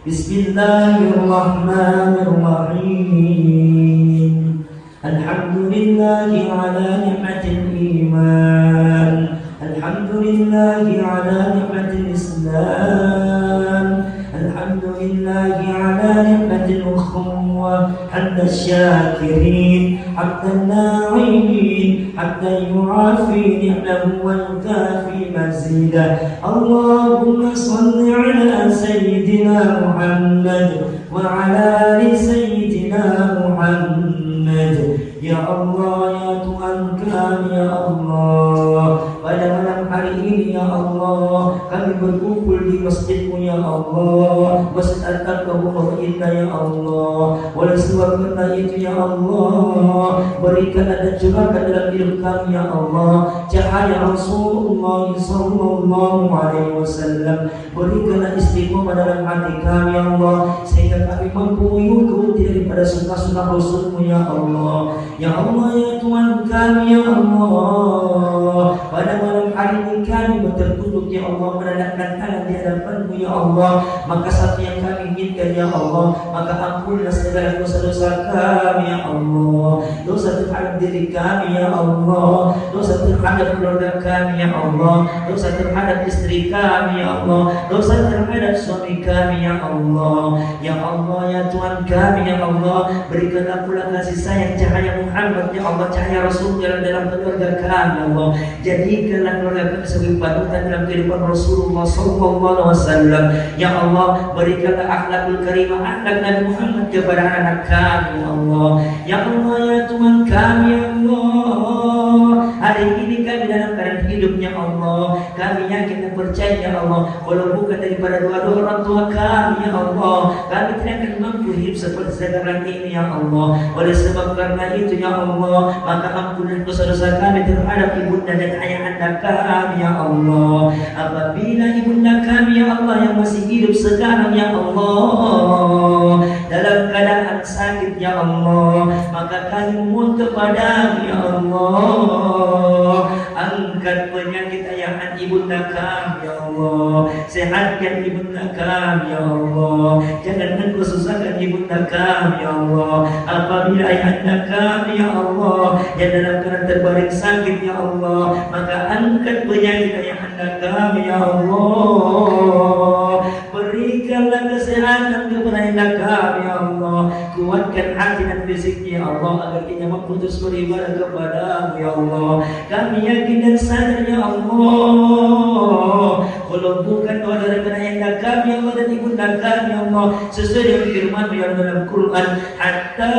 Bismillahirrahmanirrahim. Alhamdulillahi ala ni'matil iman. Alhamdulillahi ala ni'matil islam. Alhamdulillahi ala ni'matil ukhuwah. Hamdan syakirin, hamdan na'imin, hamdan yu'afi ni'mahu wa yukafi mazidah. Allahumma salli ala sayyidina Muhammad wa ala ali sayyidina Muhammad. Ya Allah, ya Tuhan kami, ya Allah, pada malam hari ini ya Allah kami berkumpul di masjid-Mu ya Allah, Masjid Al-Taqwa Indah ya Allah. Oleh sebab karena itu ya Allah, berikan dan curahkan dalam hidup kami ya Allah cahaya Rasulullah sallallahu alaihi wasallam. Berikanlah istiqomah dalam hati kami ya Allah, sehingga kami mampu mengikuti daripada sunnah-sunnah Rasul-Mu ya Allah. Ya Allah, ya Tuhan kami ya Allah, pada malam hari ini kami bertunduk ya Allah, menadahkan tangan di hadapan-Mu ya Allah. Maka satu yang kami inginkan ya Allah, maka ampunilah segala dosa-dosa kami ya Allah, dosa terhadap diri kami ya Allah, dosa terhadap keluarga kami ya Allah, dosa terhadap istri kami ya Allah, dosa terhadap suami kami ya Allah. Ya Allah, ya Tuhan kami ya Allah, berikanlah pula kasih sayang cahaya Muhammad ya Allah, cahaya Rasul dalam keluarga kami ya Allah. Jadikanlah keluarga kami sebagai panutan dalam kehidupan Rasulullah sallallahu alaihi wasallam. Ya Allah, berikanlah akhlakul karimah, akhlak Nabi Muhammad kepada anak kami ya Allah. Ya Allah, ya Tuhan kami ya Allah, hari ini kami dalam keadaan hidupnya Allah, kami yakin dan percaya ya Allah, walau bukan daripada doa-doa orang tua kami ya Allah, kami tidak akan mampu hidup seperti sekarang ini ya Allah. Oleh sebab karena itu ya Allah, maka ampunilah dosa-dosa kami terhadap ibunda dan ayahanda kami ya Allah. Apabila ibunda kami ya Allah yang masih hidup sekarang ya Allah dalam keadaan sakit ya Allah, maka kami mohon kepada ya Allah, angkat penyakit ayahan ibunda kami ya Allah, sehatkan ibunda kami ya Allah, jangan Engkau susahkan ibunda kami ya Allah. Apabila ayahanda kami ya Allah yang dalam keadaan terbaring sakit ya Allah, maka angkat penyakit ayahanda kami ya Allah, berikanlah kesehatan kepada ayahanda kami ya Allah, kuatkan hati dan fisiknya ya Allah, agar ia mampu terus beribadah kepada-Mu ya Allah. Kami yakin dan sadar ya Allah, kalau bukan doa daripada ayahanda kami ya Allah dan ibunda kami ya Allah, sesuai dengan firman-Mu yang dalam Quran, hatta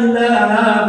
idza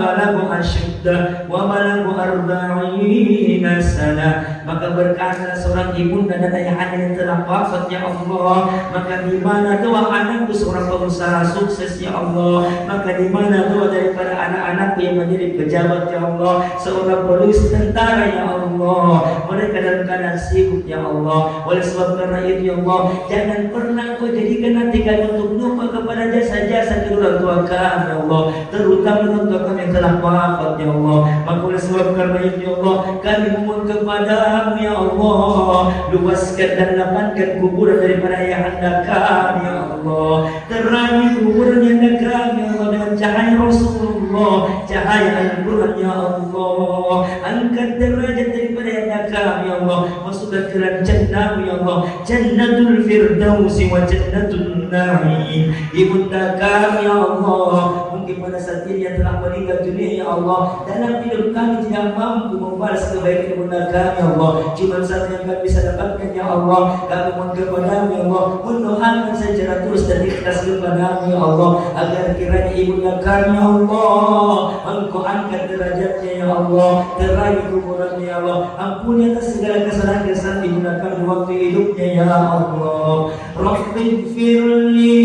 balagha ashuddah wa wa balagu arba'ina sana. Maka berkata seorang ibunda dan ayahanda yang telah wafat, ya Allah, maka di mana doa anakku seorang pengusaha sukses, ya Allah, maka di mana doa daripada anak-anakku yang menjadi pejabat, ya Allah, seorang polisi, tentara, ya Allah, mereka dalam keadaan sibuk, ya Allah. Oleh sebab karena itu, ya Allah, jangan pernah kau jadikan hati kami untuk lupa kepada jasa-jasa kedua orang tua kami, ya Allah, terutama orang tua kami yang telah wafat, ya Allah. Maka oleh sebab karena itu, ya Allah, kami mohon kepadamu, ya Allah, luaskan dan lapangkan kuburan daripada ayahanda kami, ya Allah, terangi kuburan ayahanda kami, ya Allah, dengan cahaya Rasulullah, cahaya Al-Quran, ya Allah. Angkat derajat daripada ayahanda kami, ya Allah, masukkan ke dalam jannah-Mu, ya Allah, Jannatul Firdausi wa Jannatul Na'im. Ibunda kami, ya Allah, mungkin pada saat ini yang telah meninggal dunia, ya Allah, dalam hidup kami tidak mampu membalas kebaikan ibunda kami, ya Allah. Cuma satu yang kami bisa dapatkan, ya Allah, kami mohon kepadamu, ya Allah, mendoakan secara tulus dan ikhlas kepadamu, ya Allah, agar kiranya ibunda kami, ya Allah, Engkau angkat derajatnya, ya Allah, terangi kuburannya, ya Allah, ampuni atas segala kesalahan-kesalahan ibunda kami di waktu hidupnya, ya Allah. Rabbighfirli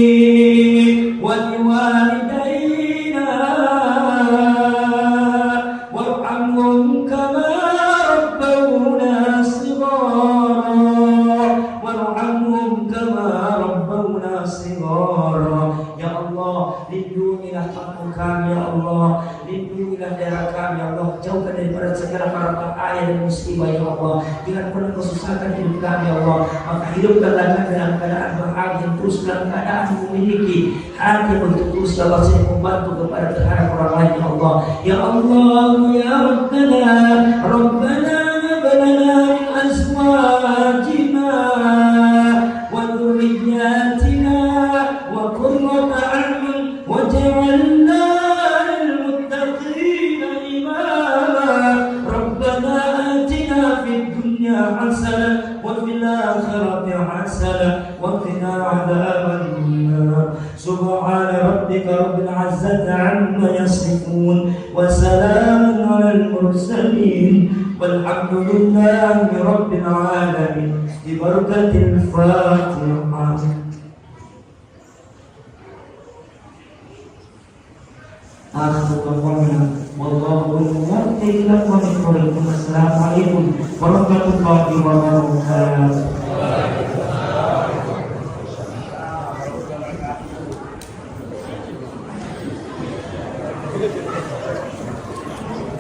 wa liwalidayna warhamhum kama rabbawna shighara warhamhum kama rabbawna shighara. Ya Allah, lindungilah kampung kami, ya Allah, lindungilah daerah kami, ya Allah, jauhkan daripada segala mara bahaya dan musibah, ya Allah. Jangan pernah kau susahkan hidup kami, ya Allah. Maka hidupkanlah kami dalam keadaan bahagia, terus dalam keadaan memiliki hati begitu tulus, ya Allah, saya membantu kepada terhadap orang lain, ya Allah. Ya Allah, ya Rabbana, Rabbana hab lana min azwajina wa dhurriyyatina wa qurrata a'yun waj'alna lil muttaqina imama. Rabbana atina fid dunya hasanah wa fil akhirati hasanah wa qina adzaban nar. Subhana rabbika rabbil izzati amma yasifun wa salamun alal mursalin walhamdulillahi rabbil alamin. Bi barakatil Fatihah. Assalamualaikum warahmatullahi wabarakatuh.